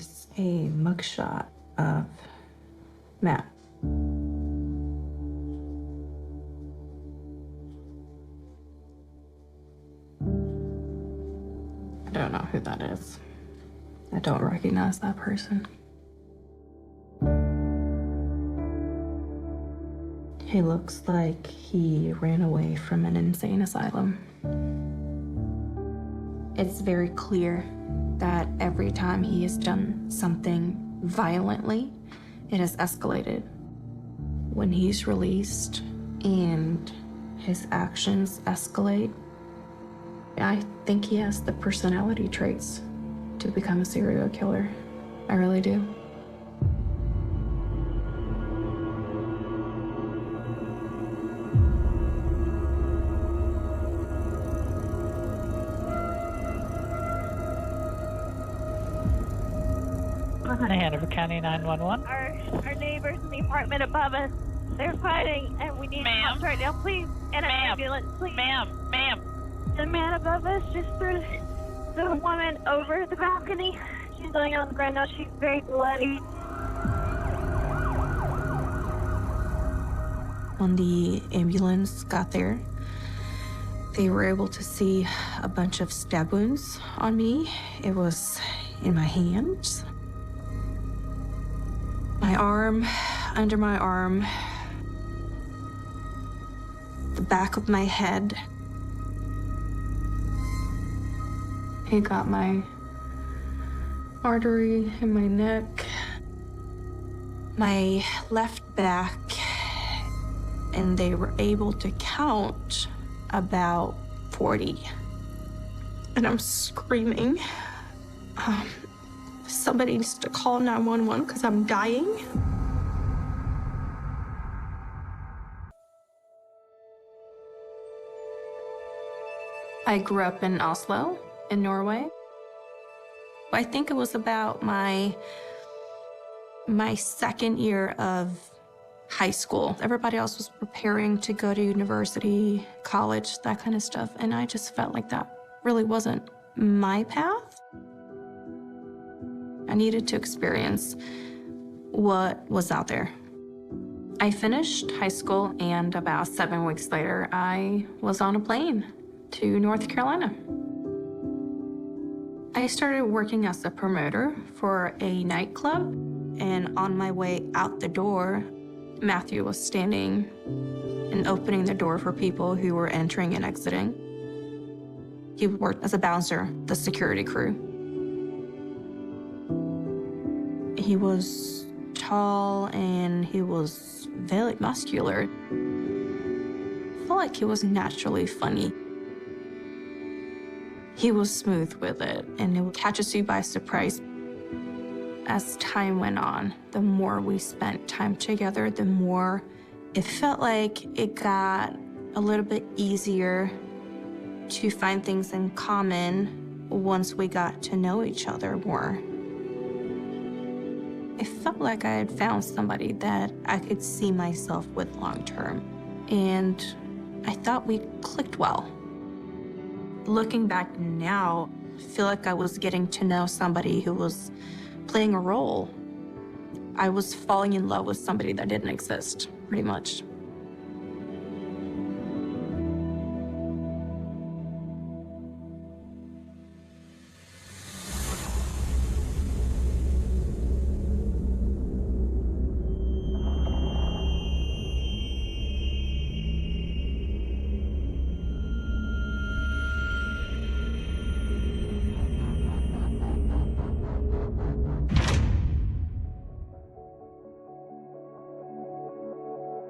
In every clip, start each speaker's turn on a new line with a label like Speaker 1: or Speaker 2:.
Speaker 1: is a mugshot of Matt. I don't know who that is. I don't recognize that person. He looks like he ran away from an insane asylum. It's very clear that every time he has done something violently, it has escalated. When he's released and his actions escalate, I think he has the personality traits to become a serial killer. I really do.
Speaker 2: Hanover County 911.
Speaker 3: Our neighbors in the apartment above us, they're fighting, and we need help right now, please. And an ambulance, please.
Speaker 2: Ma'am.
Speaker 3: The man above us just threw the woman over the balcony. She's laying on the ground now. She's very bloody.
Speaker 1: When the ambulance got there, they were able to see a bunch of stab wounds on me. It was in my hands, my arm, under my arm, the back of my head. He got my artery in my neck, my left back, and they were able to count about 40. And I'm screaming. Somebody needs to call 911 because I'm dying. I grew up in Oslo, in Norway. I think it was about my second year of high school. Everybody else was preparing to go to university, college, that kind of stuff. And I just felt like that really wasn't my path. I needed to experience what was out there. I finished high school, and about 7 weeks later, I was on a plane to North Carolina. I started working as a promoter for a nightclub, and on my way out the door, Matthew was standing and opening the door for people who were entering and exiting. He worked as a bouncer, the security crew. He was tall and he was very muscular. I felt like he was naturally funny. He was smooth with it, and it catches you by surprise. As time went on, the more we spent time together, the more it felt like it got a little bit easier to find things in common once we got to know each other more. I felt like I had found somebody that I could see myself with long term, and I thought we clicked well. Looking back now, I feel like I was getting to know somebody who was playing a role. I was falling in love with somebody that didn't exist, pretty much.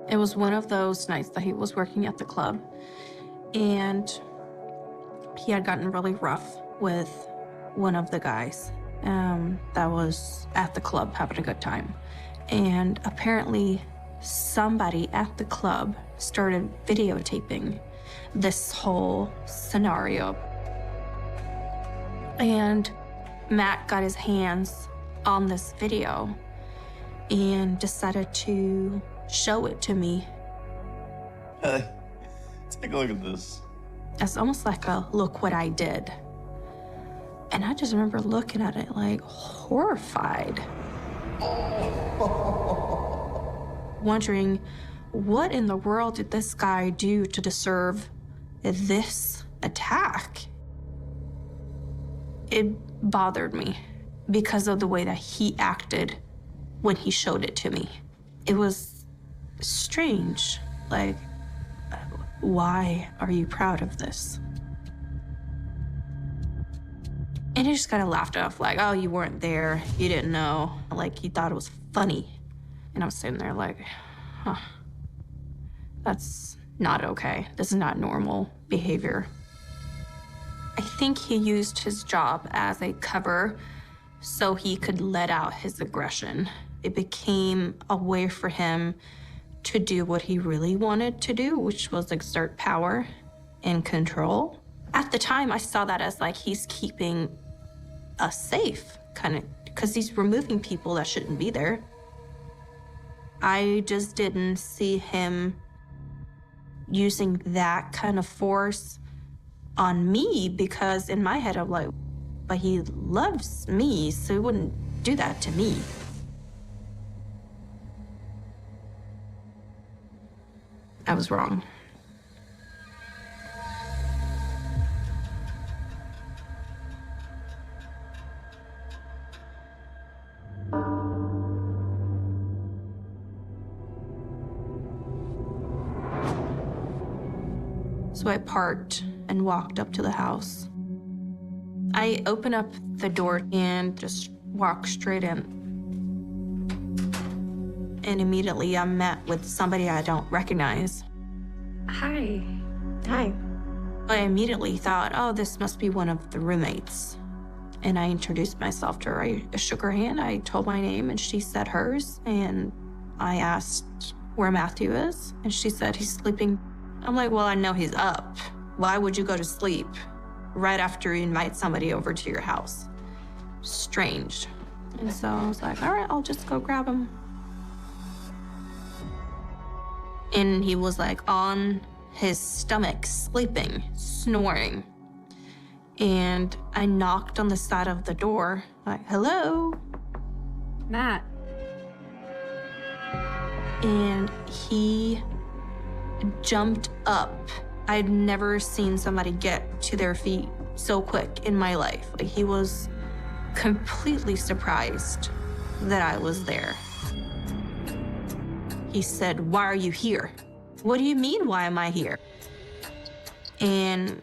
Speaker 1: It was one of those nights that he was working at the club, and he had gotten really rough with one of the guys that was at the club having a good time. And apparently somebody at the club started videotaping this whole scenario. And Matt got his hands on this video and decided to show it to me.
Speaker 4: Take a look at this.
Speaker 1: It's almost like a look what I did. And I just remember looking at it like horrified. Wondering, what in the world did this guy do to deserve this attack? It bothered me because of the way that he acted when he showed it to me. It was strange. Like, why are you proud of this? And he just kind of laughed off, like, oh, you weren't there. You didn't know. Like, he thought it was funny. And I was sitting there like, huh, that's not okay. This is not normal behavior. I think he used his job as a cover so he could let out his aggression. It became a way for him to do what he really wanted to do, which was exert power and control. At the time, I saw that as like he's keeping us safe, kind of, because he's removing people that shouldn't be there. I just didn't see him using that kind of force on me, because in my head, I'm like, but he loves me, so he wouldn't do that to me. I was wrong. So I parked and walked up to the house. I opened up the door and just walked straight in. And immediately I'm met with somebody I don't recognize.
Speaker 4: Hi. Hi.
Speaker 1: I immediately thought, oh, this must be one of the roommates. And I introduced myself to her. I shook her hand, I told my name, and she said hers. And I asked where Matthew is, and she said he's sleeping. I'm like, well, I know he's up. Why would you go to sleep right after you invite somebody over to your house? Strange. And so I was like, all right, I'll just go grab him. And he was like on his stomach, sleeping, snoring. And I knocked on the side of the door, like, hello?
Speaker 4: Matt.
Speaker 1: And he jumped up. I'd never seen somebody get to their feet so quick in my life. Like, he was completely surprised that I was there. He said, why are you here? What do you mean, why am I here? And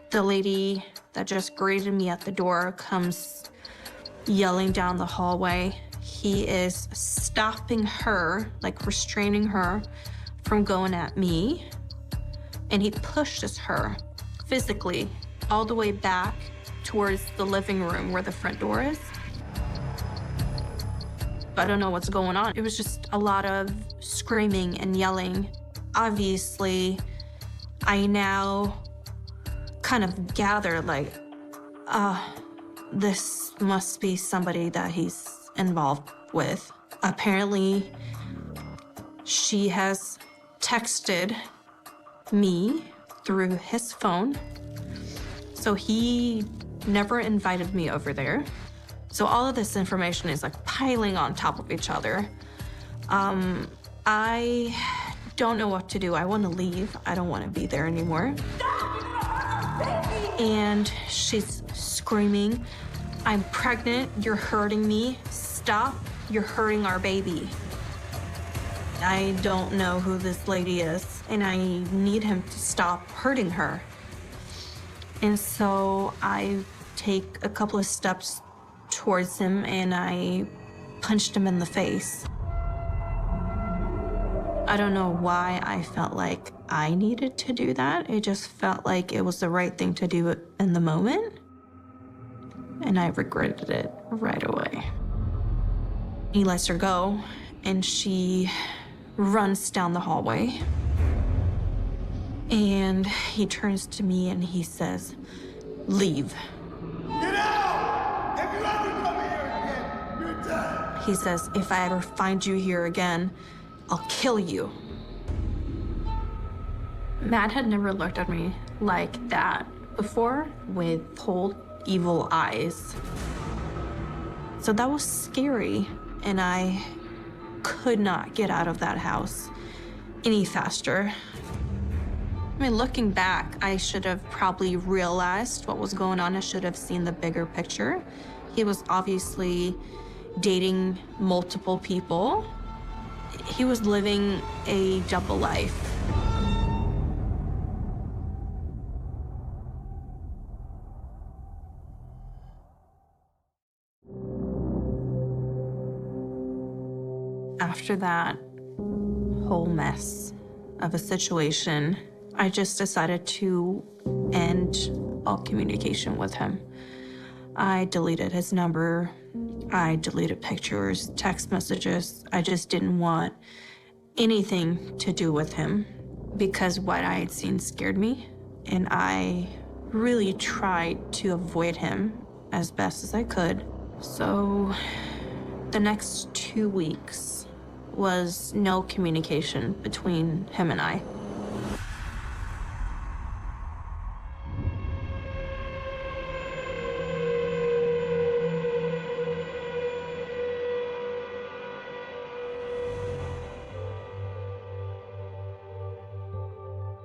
Speaker 1: the lady that just greeted me at the door comes yelling down the hallway. He is stopping her, like restraining her from going at me. And he pushes her physically all the way back towards the living room where the front door is. I don't know what's going on. It was just a lot of screaming and yelling. Obviously, I now kind of gather like, this must be somebody that he's involved with. Apparently, she has texted me through his phone. So he never invited me over there. So all of this information is like piling on top of each other. I don't know what to do. I want to leave. I don't want to be there anymore. And she's screaming, I'm pregnant, you're hurting me. Stop, you're hurting our baby. I don't know who this lady is, and I need him to stop hurting her. And so I take a couple of steps towards him and I punched him in the face. I don't know why I felt like I needed to do that. It just felt like it was the right thing to do in the moment. And I regretted it right away. He lets her go and she runs down the hallway. And he turns to me and he says, leave.
Speaker 5: Get out! If you ever come here again, you're done.
Speaker 1: He says, if I ever find you here again, I'll kill you. Matt had never looked at me like that before, with cold evil eyes. So that was scary, and I could not get out of that house any faster. I mean, looking back, I should have probably realized what was going on. I should have seen the bigger picture. He was obviously dating multiple people. He was living a double life. After that whole mess of a situation, I just decided to end all communication with him. I deleted his number. I deleted pictures, text messages. I just didn't want anything to do with him because what I had seen scared me, and I really tried to avoid him as best as I could. So the next 2 weeks was no communication between him and I.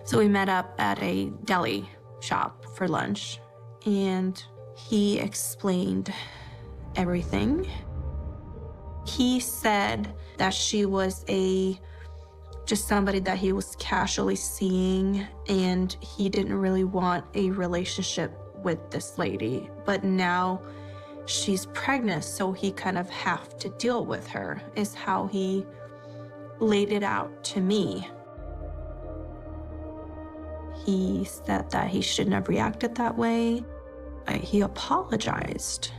Speaker 1: So we met up at a deli shop for lunch, and he explained everything. He said that she was just somebody that he was casually seeing, and he didn't really want a relationship with this lady. But now she's pregnant, so he kind of have to deal with her, is how he laid it out to me. He said that he shouldn't have reacted that way. He apologized.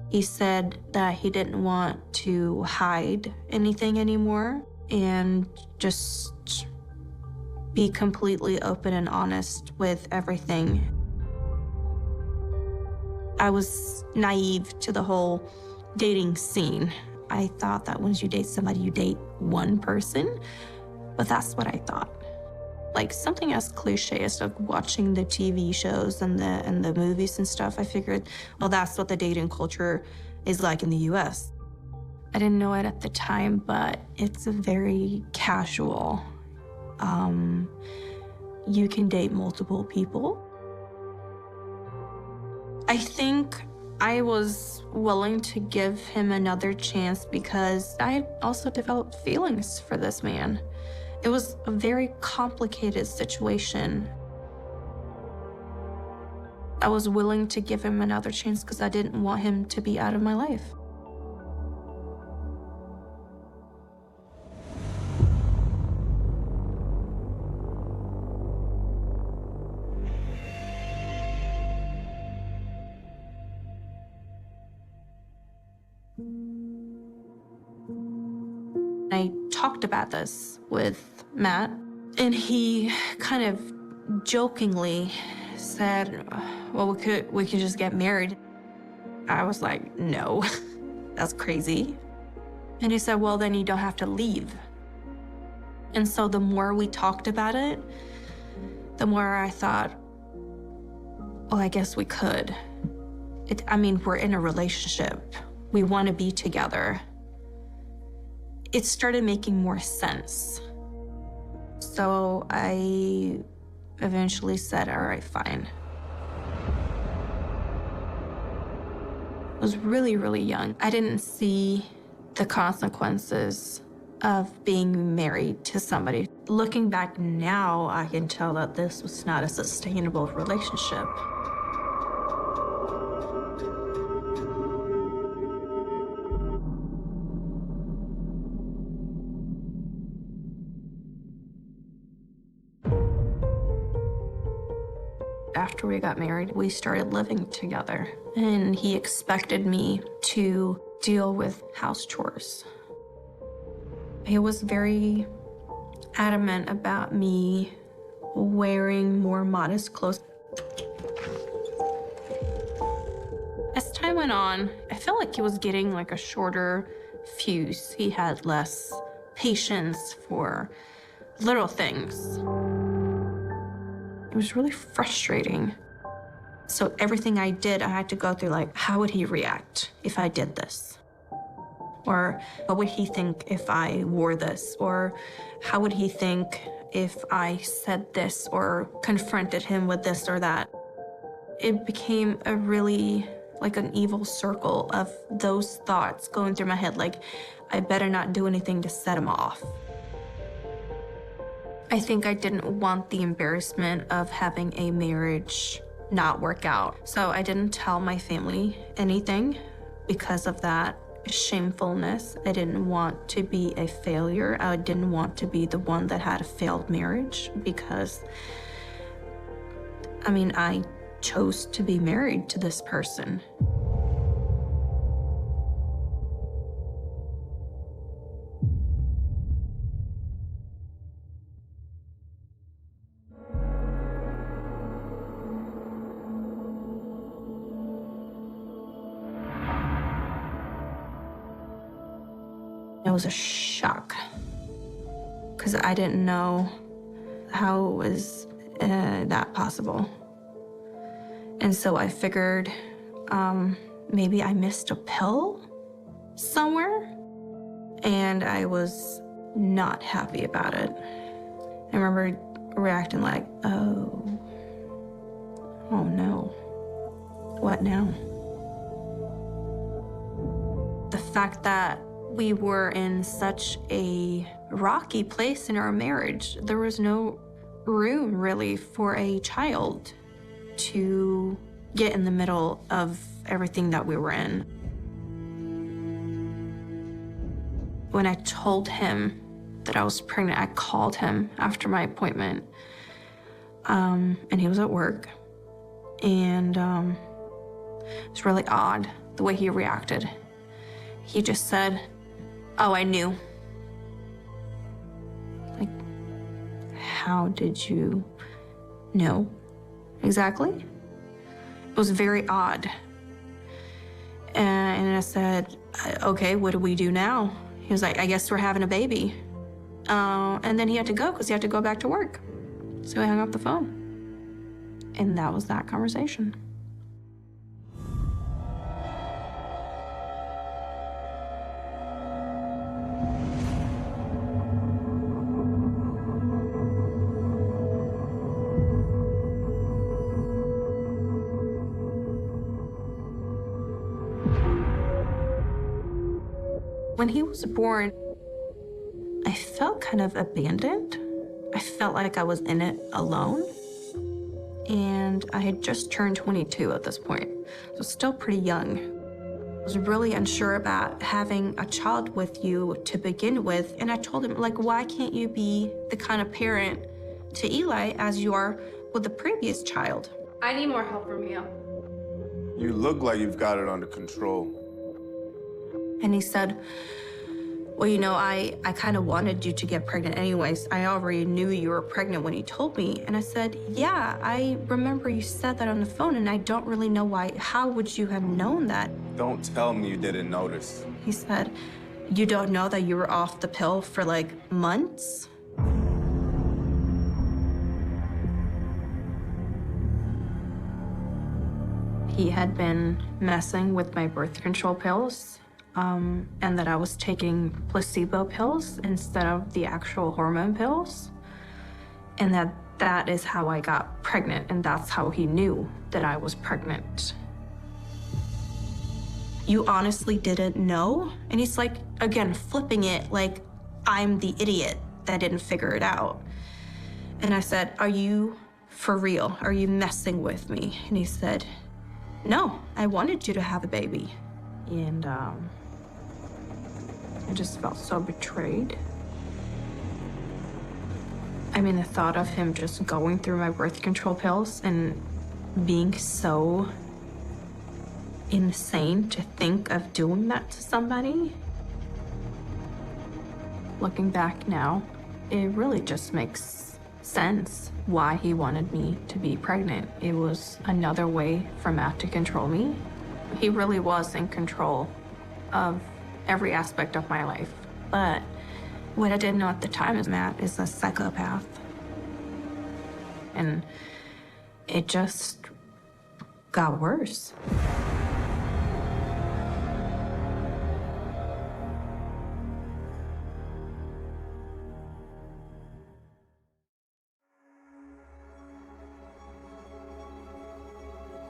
Speaker 1: He said that he didn't want to hide anything anymore and just be completely open and honest with everything. I was naive to the whole dating scene. I thought that once you date somebody, you date one person, but that's what I thought. Like something as cliche as like watching the TV shows and the movies and stuff, I figured, well, that's what the dating culture is like in the US. I didn't know it at the time, but it's very casual. You can date multiple people. I think I was willing to give him another chance because I also developed feelings for this man. It was a very complicated situation. I was willing to give him another chance because I didn't want him to be out of my life. I talked about this with Matt, and he kind of jokingly said, well, we could just get married. I was like, no, that's crazy. And he said, well, then you don't have to leave. And so the more we talked about it, the more I thought, well, I guess we could. I mean, we're in a relationship. We want to be together. It started making more sense. So I eventually said, all right, fine. I was really, really young. I didn't see the consequences of being married to somebody. Looking back now, I can tell that this was not a sustainable relationship. After we got married, we started living together, and he expected me to deal with house chores. He was very adamant about me wearing more modest clothes. As time went on, I felt like he was getting like a shorter fuse. He had less patience for little things. It was really frustrating. So everything I did, I had to go through, like, how would he react if I did this? Or what would he think if I wore this? Or how would he think if I said this or confronted him with this or that? It became a really, like, an evil circle of those thoughts going through my head, like, I better not do anything to set him off. I think I didn't want the embarrassment of having a marriage not work out. So I didn't tell my family anything because of that shamefulness. I didn't want to be a failure. I didn't want to be the one that had a failed marriage because, I mean, I chose to be married to this person. It was a shock because I didn't know how was that possible. And so I figured maybe I missed a pill somewhere, and I was not happy about it. I remember reacting like, oh no, what now? The fact that we were in such a rocky place in our marriage, there was no room really for a child to get in the middle of everything that we were in. When I told him that I was pregnant, I called him after my appointment, and he was at work, and it was really odd the way he reacted. He just said, "Oh, I knew." Like, how did you know exactly? It was very odd. And I said, "Okay, what do we do now?" He was like, "I guess we're having a baby." And then he had to go because he had to go back to work. So he hung up the phone. And that was that conversation. When he was born, I felt kind of abandoned. I felt like I was in it alone. And I had just turned 22 at this point, so still pretty young. I was really unsure about having a child with you to begin with. And I told him, like, why can't you be the kind of parent to Eli as you are with the previous child?
Speaker 4: I need more help from you.
Speaker 5: You look like you've got it under control.
Speaker 1: And he said, well, you know, I kind of wanted you to get pregnant anyways. I already knew you were pregnant when you told me. And I said, yeah, I remember you said that on the phone, and I don't really know why. How would you have known that?
Speaker 5: Don't tell me you didn't notice.
Speaker 1: He said, you don't know that you were off the pill for like months? He had been messing with my birth control pills. And that I was taking placebo pills instead of the actual hormone pills. And that is how I got pregnant, and that's how he knew that I was pregnant. You honestly didn't know? And he's like, again, flipping it like I'm the idiot that didn't figure it out. And I said, are you for real? Are you messing with me? And he said, no, I wanted you to have a baby. And I just felt so betrayed. I mean, the thought of him just going through my birth control pills and being so insane to think of doing that to somebody. Looking back now, it really just makes sense why he wanted me to be pregnant. It was another way for Matt to control me. He really was in control of every aspect of my life. But what I didn't know at the time is Matt is a psychopath. And it just got worse.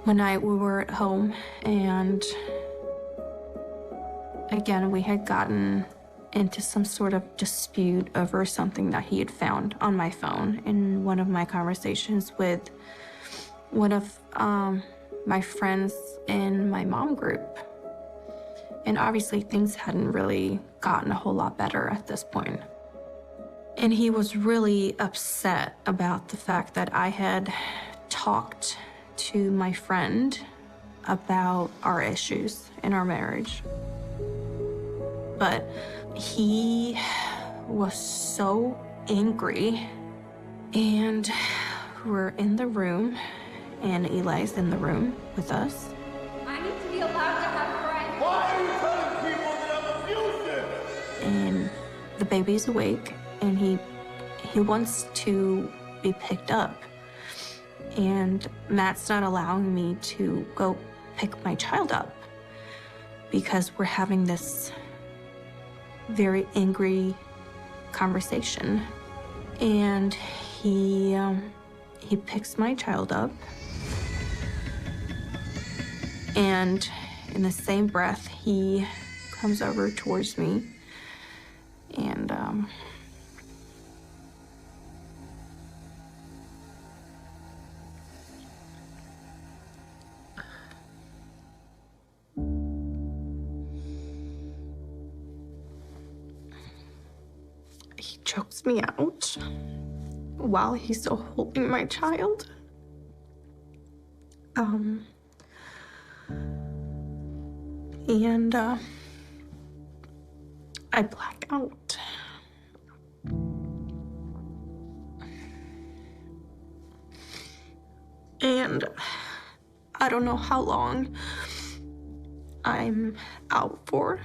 Speaker 1: One night we were at home, and again, we had gotten into some sort of dispute over something that he had found on my phone in one of my conversations with one of my friends in my mom group. And obviously things hadn't really gotten a whole lot better at this point. And he was really upset about the fact that I had talked to my friend about our issues in our marriage. But he was so angry, and we're in the room, and Eli's in the room with us.
Speaker 4: I need to be allowed to have friends.
Speaker 5: Why are you telling people that I'm abusive?
Speaker 1: And the baby's awake, and he wants to be picked up. And Matt's not allowing me to go pick my child up because we're having this very angry conversation. And he picks my child up, and in the same breath, he comes over towards me, and he chokes me out while he's still holding my child. And I black out. And I don't know how long I'm out for.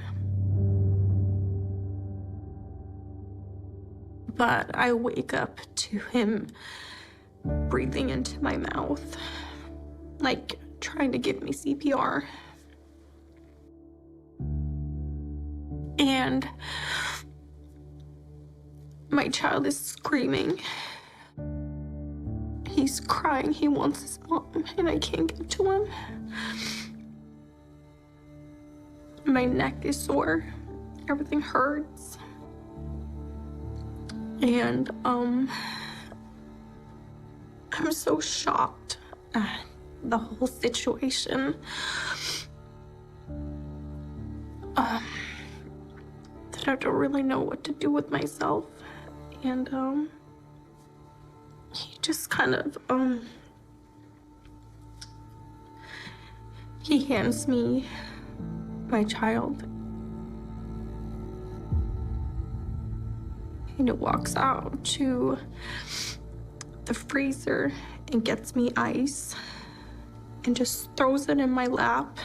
Speaker 1: But I wake up to him breathing into my mouth, like trying to give me CPR. And my child is screaming. He's crying, he wants his mom, and I can't get to him. My neck is sore, everything hurts. And I'm so shocked at the whole situation. That I don't really know what to do with myself. And he just kind of he hands me my child. And it walks out to the freezer and gets me ice and just throws it in my lap.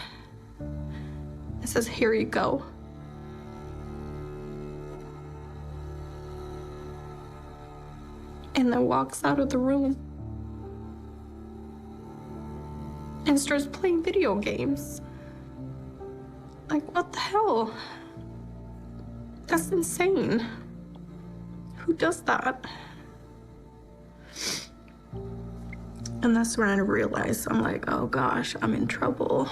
Speaker 1: It says, "Here you go." And then walks out of the room and starts playing video games. Like, what the hell? That's insane. Who does that? And that's when I realized, I'm like, oh gosh, I'm in trouble.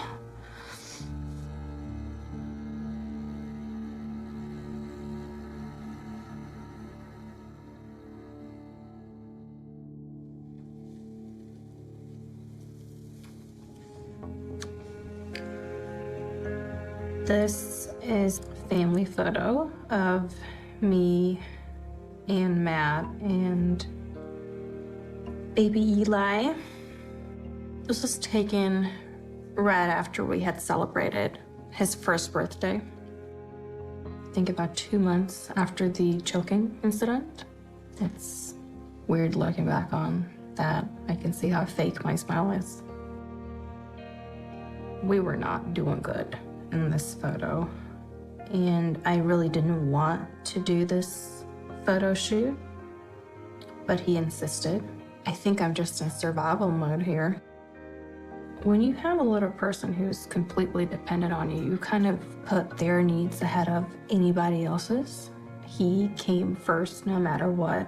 Speaker 1: This is a family photo of me and Matt and baby Eli. This was taken right after we had celebrated his first birthday. I think about 2 months after the choking incident. It's weird looking back on that. I can see how fake my smile is. We were not doing good in this photo, and I really didn't want to do this photo shoot, but he insisted. I think I'm just in survival mode here. When you have a little person who's completely dependent on you, you kind of put their needs ahead of anybody else's. He came first no matter what.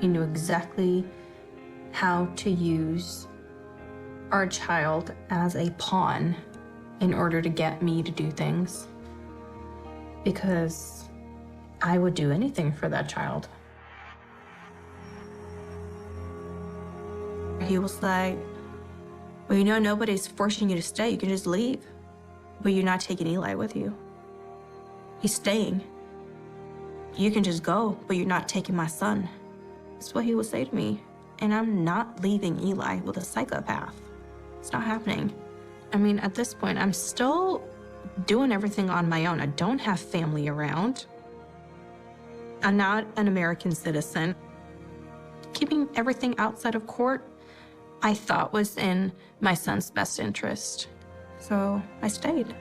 Speaker 1: He knew exactly how to use our child as a pawn in order to get me to do things, because I would do anything for that child. He was like, well, you know, nobody's forcing you to stay. You can just leave. But you're not taking Eli with you. He's staying. You can just go, but you're not taking my son. That's what he would say to me. And I'm not leaving Eli with a psychopath. It's not happening. I mean, at this point, I'm still doing everything on my own. I don't have family around. I'm not an American citizen. Keeping everything outside of court, I thought was in my son's best interest. So I stayed.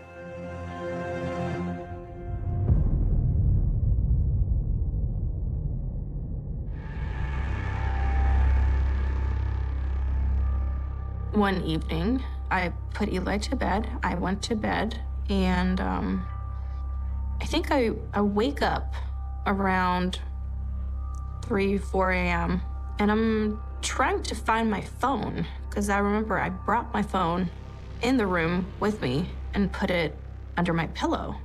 Speaker 1: One evening, I put Eli to bed. I went to bed, and I think I wake up around 3, 4 a.m. and I'm trying to find my phone, because I remember I brought my phone in the room with me and put it under my pillow.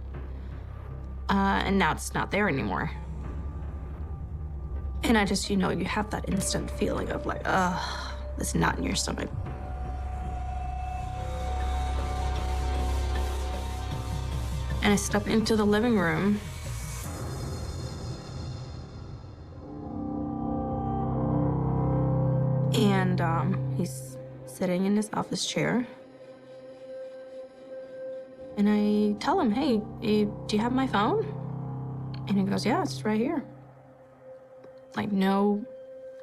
Speaker 1: And now it's not there anymore. And I just, you know, you have that instant feeling of like, ugh, this knot in your stomach. And I step into the living room. And he's sitting in his office chair. And I tell him, hey, do you have my phone? And he goes, yeah, it's right here. Like, no,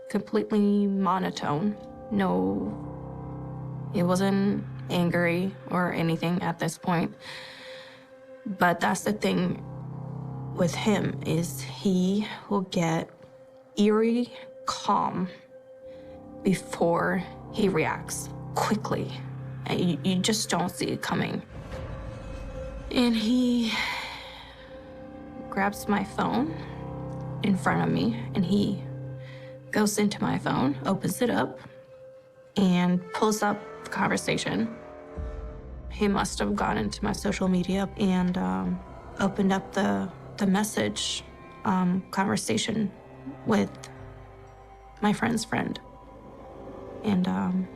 Speaker 1: completely monotone. No, he wasn't angry or anything at this point. But that's the thing with him, is he will get eerie calm before he reacts quickly. And you just don't see it coming. And he grabs my phone in front of me, and he goes into my phone, opens it up, and pulls up the conversation. He must have gone into my social media and opened up the message conversation with my friend's friend, and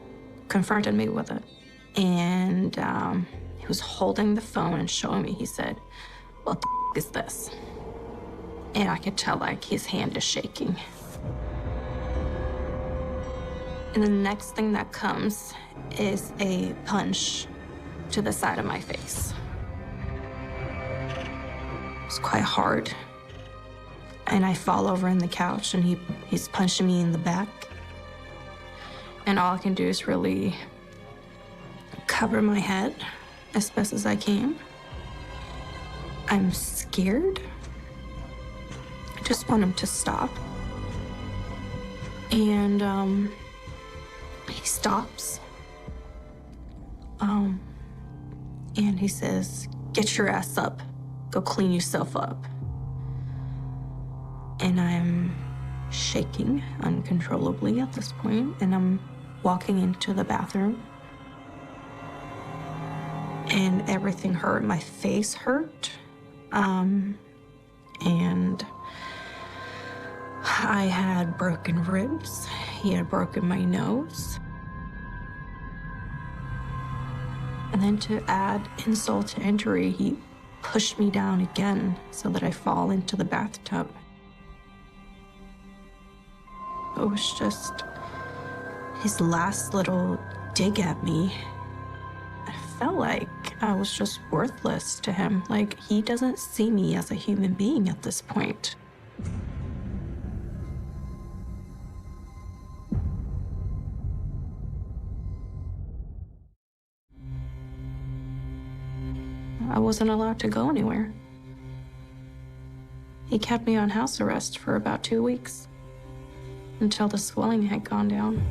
Speaker 1: confronted me with it. And he was holding the phone and showing me. He said, what the is this? And I could tell, like, his hand is shaking. And the next thing that comes is a punch to the side of my face. It's quite hard. And I fall over in the couch, and he's punching me in the back. And all I can do is really cover my head as best as I can. I'm scared. I just want him to stop. And he stops. And he says, get your ass up. Go clean yourself up. And I'm shaking uncontrollably at this point, and I'm walking into the bathroom. And everything hurt. My face hurt. And I had broken ribs. He had broken my nose. And then to add insult to injury, he pushed me down again so that I fall into the bathtub. It was just his last little dig at me. I felt like I was just worthless to him. Like, he doesn't see me as a human being at this point. I wasn't allowed to go anywhere. He kept me on house arrest for about 2 weeks until the swelling had gone down.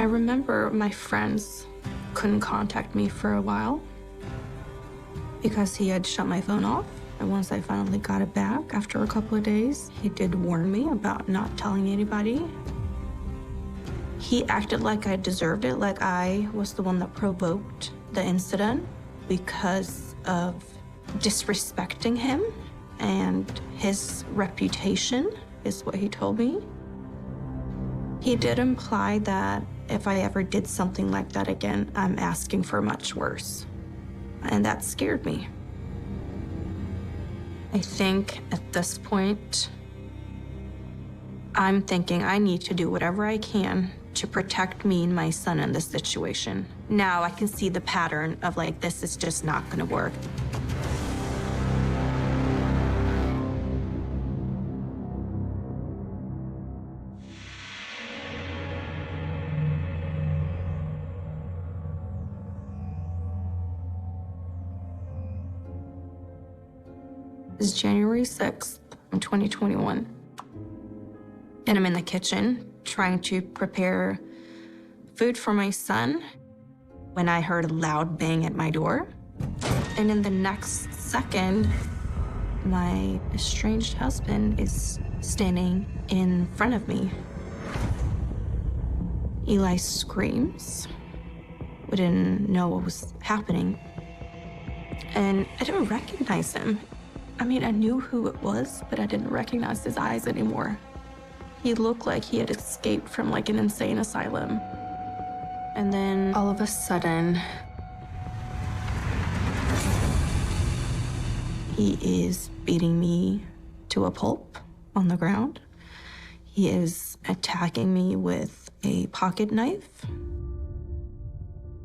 Speaker 1: I remember my friends couldn't contact me for a while because he had shut my phone off. And once I finally got it back after a couple of days, he did warn me about not telling anybody. He acted like I deserved it, like I was the one that provoked the incident because of disrespecting him and his reputation, is what he told me. He did imply that if I ever did something like that again, I'm asking for much worse. And that scared me. I think at this point, I'm thinking I need to do whatever I can to protect me and my son in this situation. Now I can see the pattern of like, this is just not gonna work. It's January 6th, 2021. And I'm in the kitchen trying to prepare food for my son when I heard a loud bang at my door. And in the next second, my estranged husband is standing in front of me. Eli screams. We didn't know what was happening. And I didn't recognize him. I mean, I knew who it was, but I didn't recognize his eyes anymore. He looked like he had escaped from like an insane asylum. And then all of a sudden, he is beating me to a pulp on the ground. He is attacking me with a pocket knife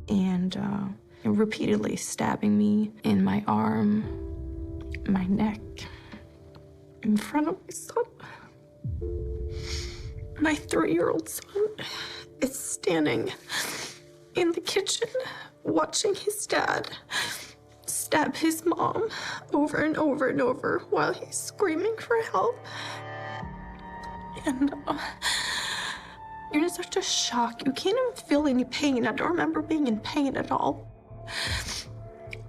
Speaker 1: and repeatedly stabbing me in my arm, my neck, in front of my son. My 3-year-old son is standing in the kitchen watching his dad stab his mom over and over and over while he's screaming for help. And you're in such a shock. You can't even feel any pain. I don't remember being in pain at all.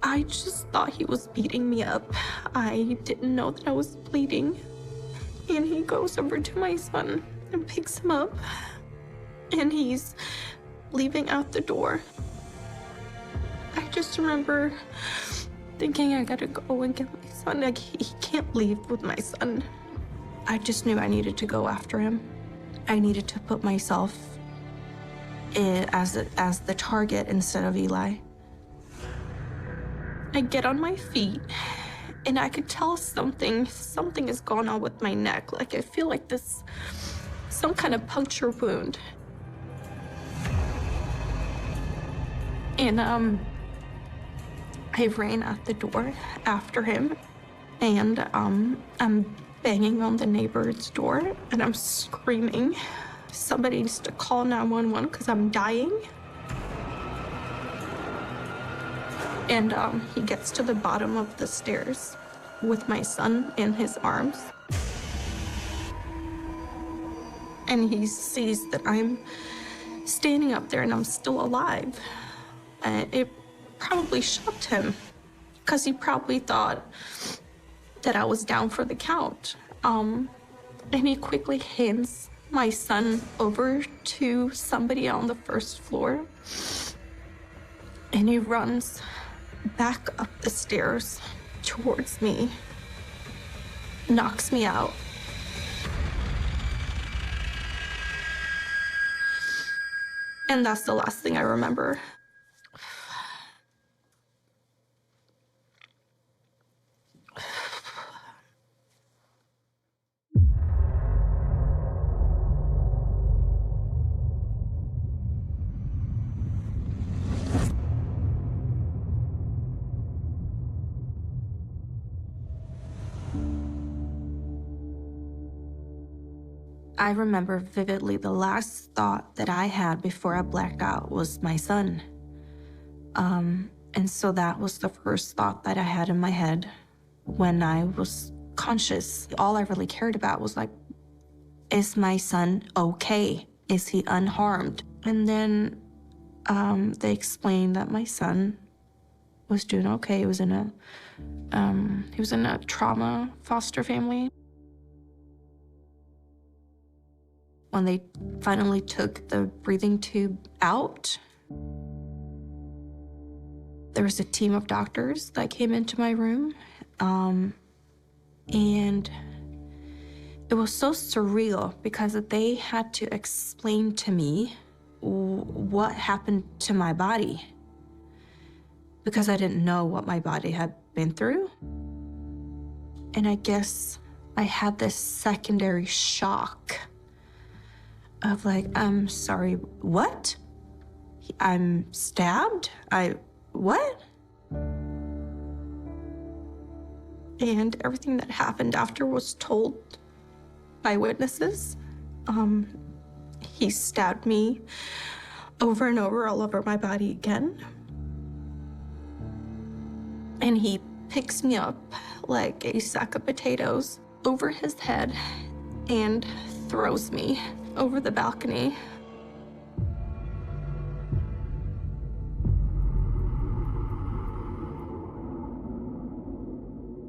Speaker 1: I just thought he was beating me up. I didn't know that I was bleeding. And he goes over to my son and picks him up. And he's leaving out the door. I just remember thinking I gotta go and get my son. Like, he can't leave with my son. I just knew I needed to go after him. I needed to put myself as the target instead of Eli. I get on my feet, and I could tell something has gone on with my neck. Like, I feel like this, some kind of puncture wound. And I ran out the door after him, and I'm banging on the neighbor's door, and I'm screaming. Somebody needs to call 911 because I'm dying. And he gets to the bottom of the stairs with my son in his arms. And he sees that I'm standing up there and I'm still alive. And it probably shocked him because he probably thought that I was down for the count. And he quickly hands my son over to somebody on the first floor. And he runs back up the stairs towards me, knocks me out. And that's the last thing I remember. I remember vividly the last thought that I had before I blacked out was my son. And so that was the first thought that I had in my head when I was conscious. All I really cared about was like, is my son okay? Is he unharmed? And then they explained that my son was doing okay. He was in a trauma foster family. When they finally took the breathing tube out, there was a team of doctors that came into my room, and it was so surreal because they had to explain to me what happened to my body, because I didn't know what my body had been through. And I guess I had this secondary shock of like, I'm sorry, what? I'm stabbed? What? And everything that happened after was told by witnesses. He stabbed me over and over, all over my body again. And he picks me up like a sack of potatoes over his head and throws me over the balcony.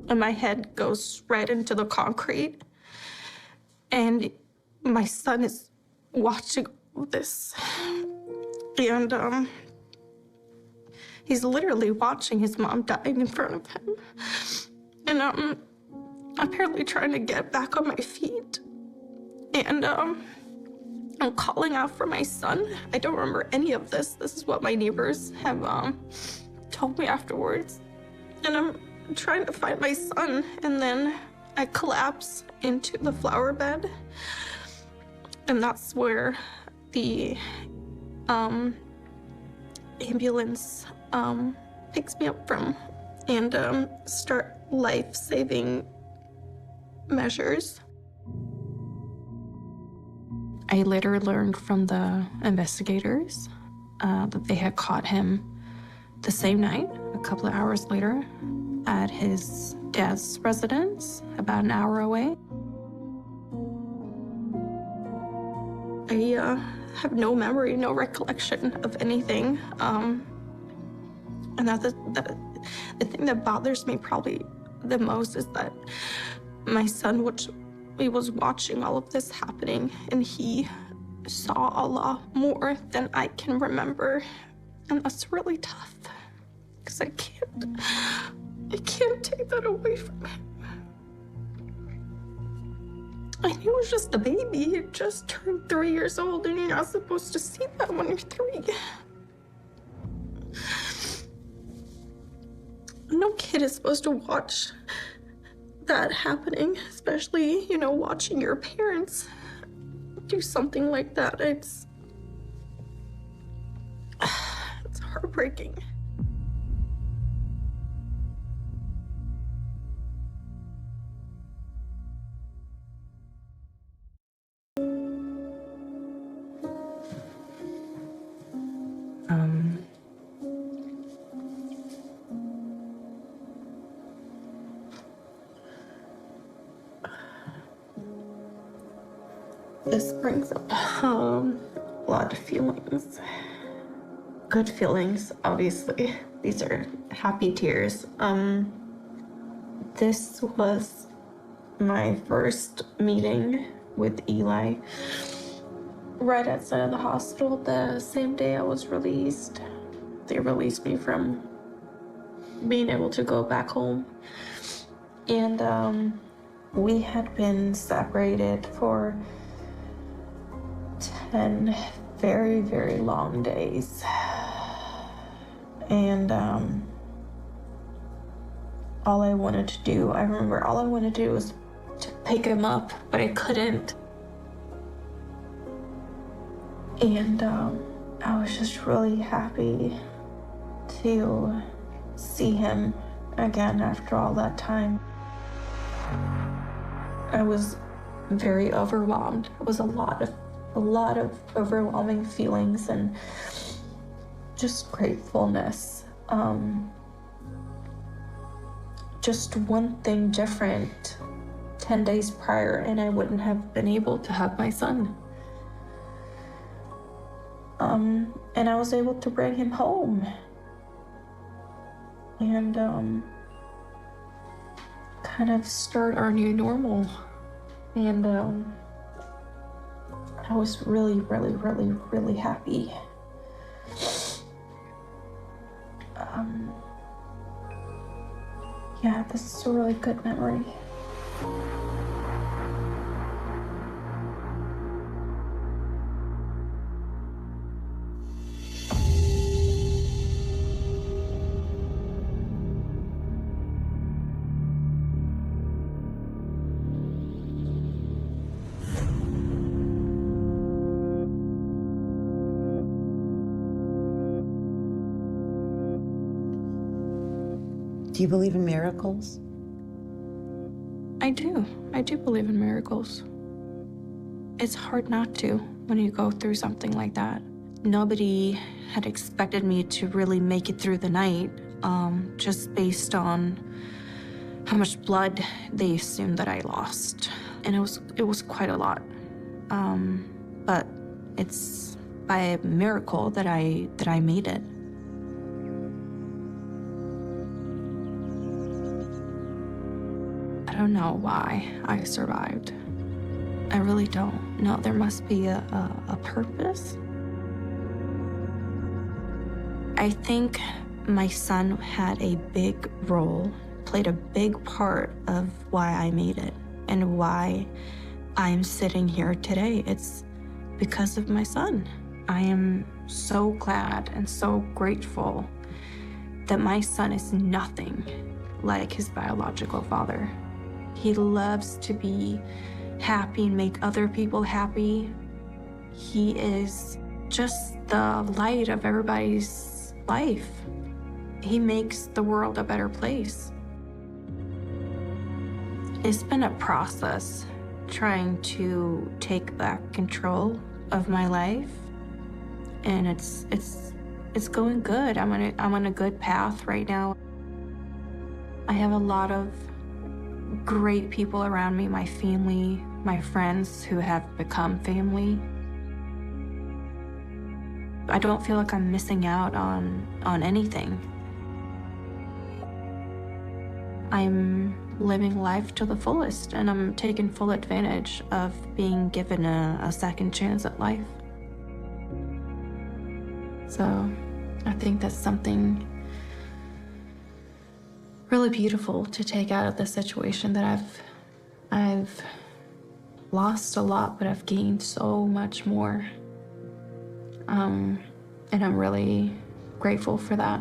Speaker 1: And my head goes right into the concrete. And my son is watching this. And he's literally watching his mom dying in front of him. And I'm apparently trying to get back on my feet. And I'm calling out for my son. I don't remember any of this. This is what my neighbors have told me afterwards. And I'm trying to find my son, and then I collapse into the flower bed. And that's where the ambulance picks me up from and start life-saving measures. I later learned from the investigators that they had caught him the same night, a couple of hours later, at his dad's residence, about an hour away. I have no memory, no recollection of anything. And the thing that bothers me probably the most is that my son, he was watching all of this happening, and he saw a lot more than I can remember. And that's really tough, because I can't take that away from him. And he was just a baby. He had just turned 3 years old, and you're not supposed to see that when you're 3. No kid is supposed to watch that happening, especially, watching your parents do something like that. It's heartbreaking. This brings up a lot of feelings. Good feelings, obviously. These are happy tears. This was my first meeting with Eli right outside of the hospital the same day I was released. They released me from being able to go back home. And we had been separated for 10 very, very long days. And all I wanted to do was to pick him up, but I couldn't. And I was just really happy to see him again after all that time. I was very overwhelmed. It was a lot of overwhelming feelings and just gratefulness. Just one thing different 10 days prior, and I wouldn't have been able to have my son. And I was able to bring him home. And kind of start our new normal. And I was really, really, really, really happy. Yeah, this is a really good memory.
Speaker 6: Do you believe in miracles?
Speaker 1: I do. I do believe in miracles. It's hard not to when you go through something like that. Nobody had expected me to really make it through the night, just based on how much blood they assumed that I lost. And it was quite a lot. But it's by a miracle that I made it. I don't know why I survived. I really don't know. There must be a purpose. I think my son had a big role, played a big part of why I made it and why I'm sitting here today. It's because of my son. I am so glad and so grateful that my son is nothing like his biological father. He loves to be happy and make other people happy. He is just the light of everybody's life. He makes the world a better place. It's been a process trying to take back control of my life, and it's going good. I'm on a good path right now. I have a lot of great people around me, my family, my friends who have become family. I don't feel like I'm missing out on anything. I'm living life to the fullest, and I'm taking full advantage of being given a second chance at life. So I think that's something really beautiful to take out of this situation, that I've lost a lot, but I've gained so much more. And I'm really grateful for that.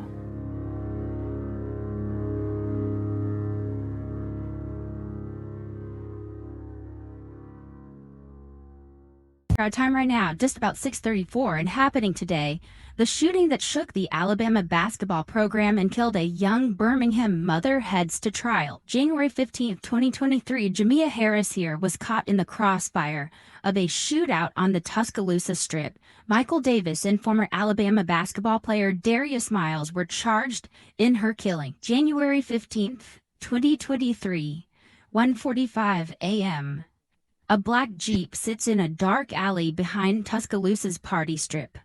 Speaker 7: Our time right now, just about 6:34, and happening today, the shooting that shook the Alabama basketball program and killed a young Birmingham mother heads to trial. January 15th, 2023, Jamia Harris here was caught in the crossfire of a shootout on the Tuscaloosa Strip. Michael Davis and former Alabama basketball player Darius Miles were charged in her killing. January 15th, 2023, 1:45 a.m. A black Jeep sits in a dark alley behind Tuscaloosa's party strip.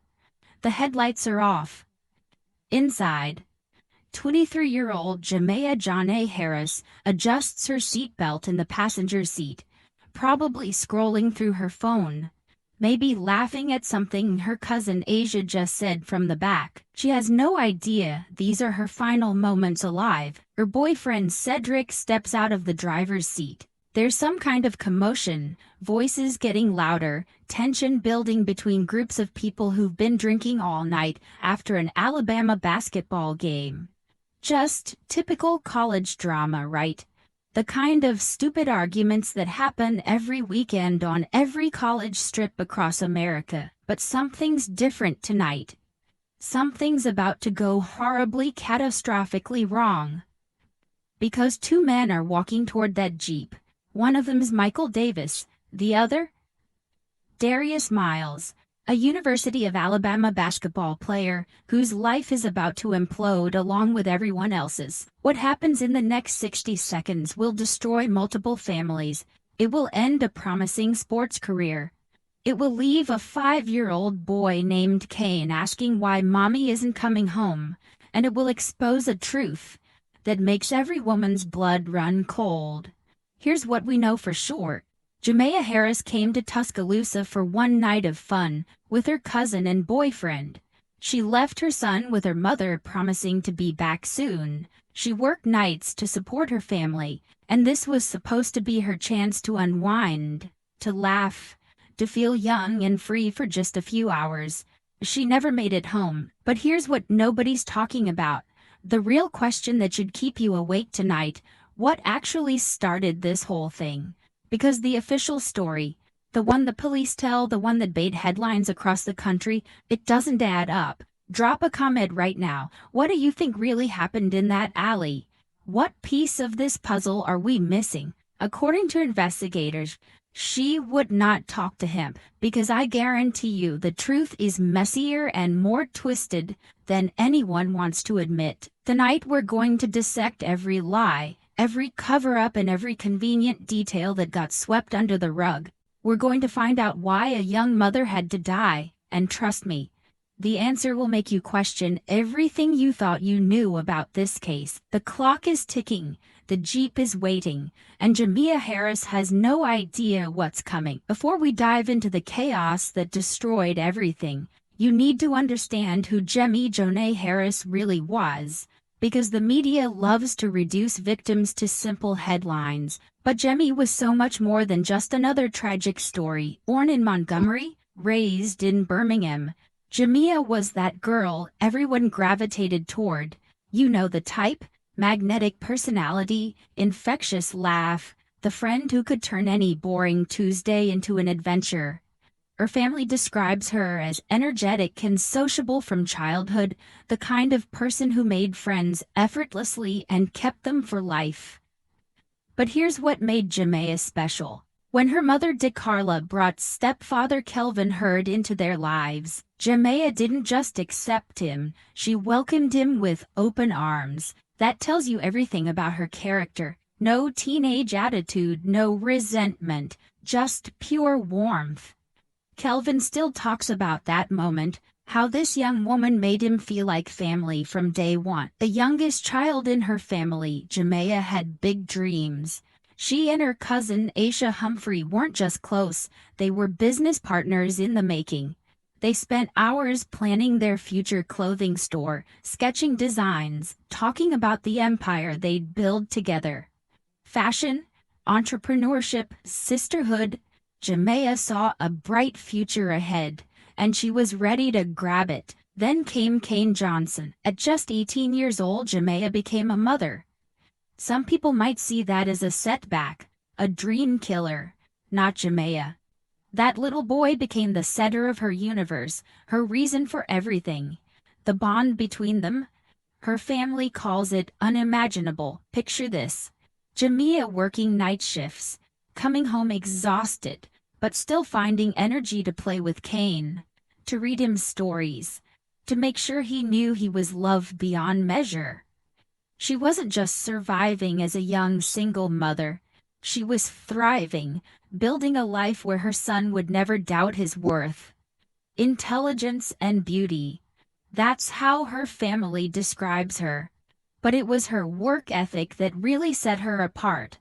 Speaker 7: The headlights are off. Inside, 23-year-old Jamia Janae Harris adjusts her seatbelt in the passenger seat, probably scrolling through her phone, maybe laughing at something her cousin Asia just said from the back. She has no idea these are her final moments alive. Her boyfriend Cedric steps out of the driver's seat. There's some kind of commotion, voices getting louder, tension building between groups of people who've been drinking all night after an Alabama basketball game. Just typical college drama, right? The kind of stupid arguments that happen every weekend on every college strip across America. But something's different tonight. Something's about to go horribly, catastrophically wrong. Because two men are walking toward that Jeep. One of them is Michael Davis, the other? Darius Miles, a University of Alabama basketball player whose life is about to implode along with everyone else's. What happens in the next 60 seconds will destroy multiple families. It will end a promising sports career. It will leave a 5-year-old boy named Kane asking why mommy isn't coming home, and it will expose a truth that makes every woman's blood run cold. Here's what we know for sure. Jamea Harris came to Tuscaloosa for one night of fun with her cousin and boyfriend. She left her son with her mother, promising to be back soon. She worked nights to support her family, and this was supposed to be her chance to unwind, to laugh, to feel young and free for just a few hours. She never made it home, but here's what nobody's talking about. The real question that should keep you awake tonight: what actually started this whole thing? Because the official story, the one the police tell, the one that made headlines across the country, it doesn't add up. Drop a comment right now. What do you think really happened in that alley? What piece of this puzzle are we missing? According to investigators, she would not talk to him, because I guarantee you the truth is messier and more twisted than anyone wants to admit. Tonight we're going to dissect every lie, every cover-up, and every convenient detail that got swept under the rug. We're going to find out why a young mother had to die, and trust me, the answer will make you question everything you thought you knew about this case. The clock is ticking, the Jeep is waiting, and Jamea Harris has no idea what's coming. Before we dive into the chaos that destroyed everything, you need to understand who Jamea Harris really was, because the media loves to reduce victims to simple headlines. But Jamea was so much more than just another tragic story. Born in Montgomery, raised in Birmingham, Jamea was that girl everyone gravitated toward. You know the type: magnetic personality, infectious laugh, the friend who could turn any boring Tuesday into an adventure. Her family describes her as energetic and sociable from childhood, the kind of person who made friends effortlessly and kept them for life. But here's what made Jamea special. When her mother DeCarla brought stepfather Kelvin Hurd into their lives, Jamea didn't just accept him, she welcomed him with open arms. That tells you everything about her character. No teenage attitude, no resentment, just pure warmth. Kelvin still talks about that moment, how this young woman made him feel like family from day one. The youngest child in her family, Jamea had big dreams. She and her cousin Aisha Humphrey weren't just close, they were business partners in the making. They spent hours planning their future clothing store, sketching designs, talking about the empire they'd build together. Fashion, entrepreneurship, sisterhood. Jamea saw a bright future ahead, and she was ready to grab it. Then came Kane Johnson. At just 18 years old, Jamea became a mother. Some people might see that as a setback, a dream killer. Not Jamea. That little boy became the center of her universe, her reason for everything. The bond between them? Her family calls it unimaginable. Picture this: Jamea working night shifts, coming home exhausted, but still finding energy to play with Kane, to read him stories, to make sure he knew he was loved beyond measure. She wasn't just surviving as a young single mother, she was thriving, building a life where her son would never doubt his worth. Intelligence and beauty. That's how her family describes her. But it was her work ethic that really set her apart.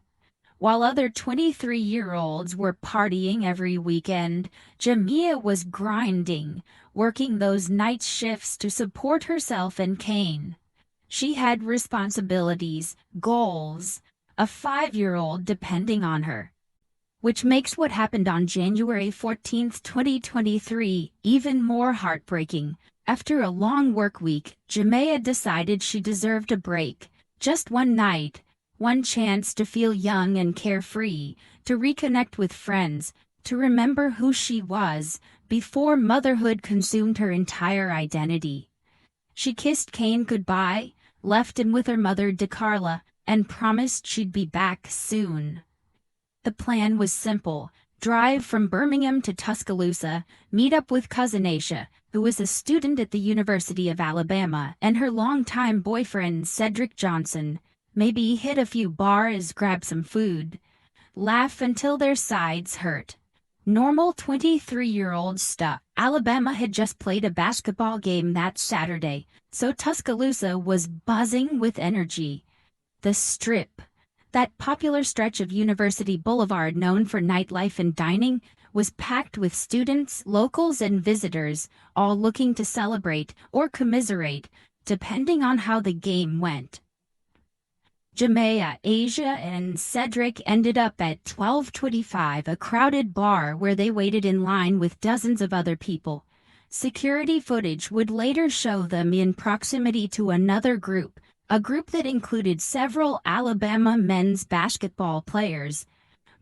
Speaker 7: While other 23-year-olds were partying every weekend, Jamea was grinding, working those night shifts to support herself and Kane. She had responsibilities, goals, a 5-year-old depending on her. Which makes what happened on January 14, 2023, even more heartbreaking. After a long work week, Jamea decided she deserved a break. Just one night, one chance to feel young and carefree, to reconnect with friends, to remember who she was before motherhood consumed her entire identity. She kissed Kane goodbye, left him with her mother DeCarla, and promised she'd be back soon. The plan was simple: drive from Birmingham to Tuscaloosa, meet up with cousin Aisha, who was a student at the University of Alabama, and her longtime boyfriend Cedric Johnson. Maybe hit a few bars, grab some food, laugh until their sides hurt. Normal 23-year-old stuff. Alabama had just played a basketball game that Saturday, so Tuscaloosa was buzzing with energy. The Strip, that popular stretch of University Boulevard known for nightlife and dining, was packed with students, locals, and visitors, all looking to celebrate or commiserate, depending on how the game went. Jamea, Asia, and Cedric ended up at 1225, a crowded bar where they waited in line with dozens of other people. Security footage would later show them in proximity to another group, a group that included several Alabama men's basketball players.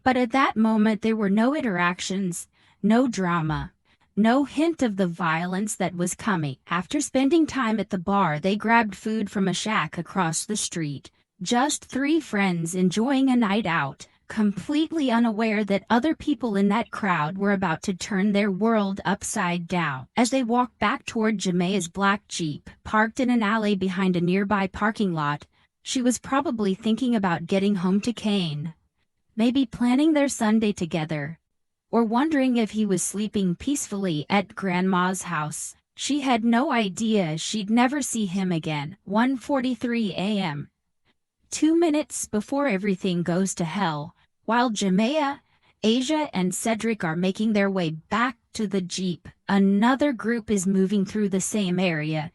Speaker 7: But at that moment there were no interactions, no drama, no hint of the violence that was coming. After spending time at the bar, they grabbed food from a shack across the street. Just three friends enjoying a night out, completely unaware that other people in that crowd were about to turn their world upside down. As they walked back toward Jamea's black Jeep, parked in an alley behind a nearby parking lot, she was probably thinking about getting home to Kane. Maybe planning their Sunday together, or wondering if he was sleeping peacefully at Grandma's house. She had no idea she'd never see him again. 1:43 a.m. 2 minutes before everything goes to hell, while Jamea, Asia, and Cedric are making their way back to the Jeep, another group is moving through the same area.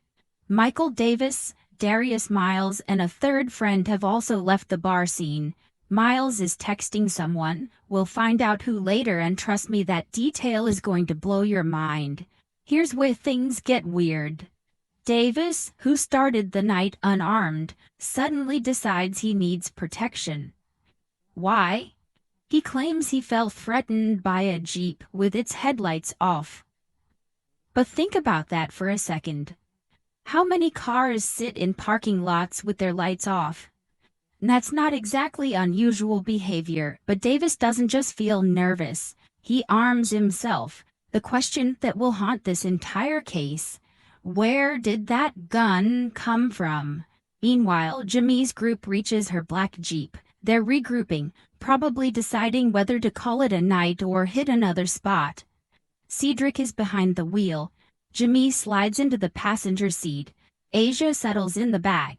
Speaker 7: Michael Davis, Darius Miles, and a third friend have also left the bar scene. Miles is texting someone. We'll find out who later, and trust me, that detail is going to blow your mind. Here's where things get weird. Davis, who started the night unarmed, suddenly decides he needs protection. Why? He claims he felt threatened by a Jeep with its headlights off. But think about that for a second. How many cars sit in parking lots with their lights off? That's not exactly unusual behavior, but Davis doesn't just feel nervous. He arms himself. The question that will haunt this entire case: where did that gun come from? Meanwhile, Jamea's group reaches her black Jeep. They're regrouping, probably deciding whether to call it a night or hit another spot. Cedric is behind the wheel. Jamea slides into the passenger seat. Asia settles in the back.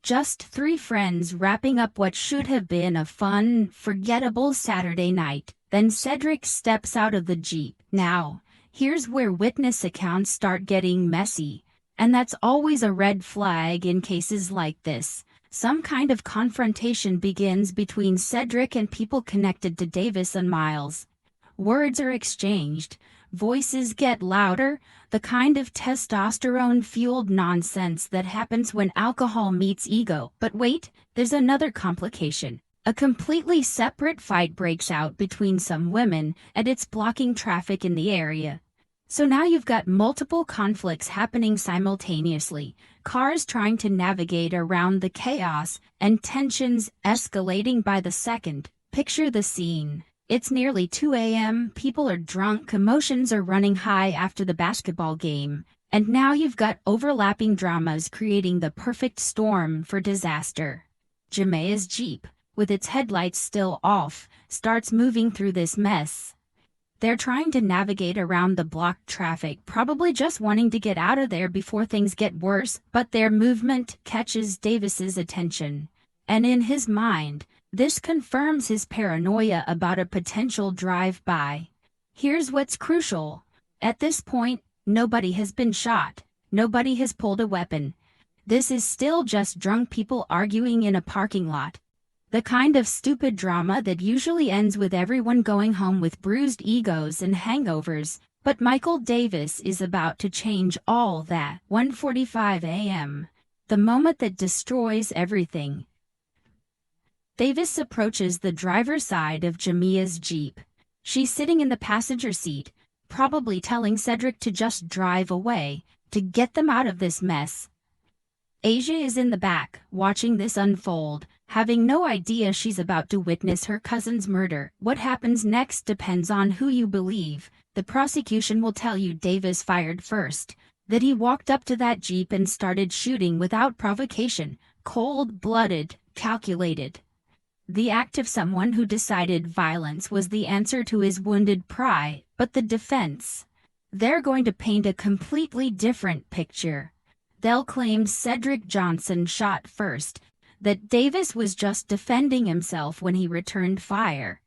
Speaker 7: Just three friends wrapping up what should have been a fun, forgettable Saturday night. Then Cedric steps out of the Jeep. Now, here's where witness accounts start getting messy. And that's always a red flag in cases like this. Some kind of confrontation begins between Cedric and people connected to Davis and Miles. Words are exchanged. Voices get louder, the kind of testosterone-fueled nonsense that happens when alcohol meets ego. But wait, there's another complication. A completely separate fight breaks out between some women, and it's blocking traffic in the area. So now you've got multiple conflicts happening simultaneously, cars trying to navigate around the chaos, and tensions escalating by the second. Picture the scene. It's nearly 2 a.m., people are drunk, emotions are running high after the basketball game, and now you've got overlapping dramas creating the perfect storm for disaster. Jamea's Jeep, with its headlights still off, starts moving through this mess. They're trying to navigate around the blocked traffic, probably just wanting to get out of there before things get worse, but their movement catches Davis's attention. And in his mind, this confirms his paranoia about a potential drive-by. Here's what's crucial. At this point, nobody has been shot. Nobody has pulled a weapon. This is still just drunk people arguing in a parking lot. The kind of stupid drama that usually ends with everyone going home with bruised egos and hangovers, but Michael Davis is about to change all that. 1:45 a.m. The moment that destroys everything. Davis approaches the driver's side of Jamea's Jeep. She's sitting in the passenger seat, probably telling Cedric to just drive away, to get them out of this mess. Asia is in the back, watching this unfold, having no idea she's about to witness her cousin's murder. What happens next depends on who you believe. The prosecution will tell you Davis fired first, that he walked up to that Jeep and started shooting without provocation, cold-blooded, calculated. The act of someone who decided violence was the answer to his wounded pride, but the defense, they're going to paint a completely different picture. They'll claim Cedric Johnson shot first, that Davis was just defending himself when he returned fire.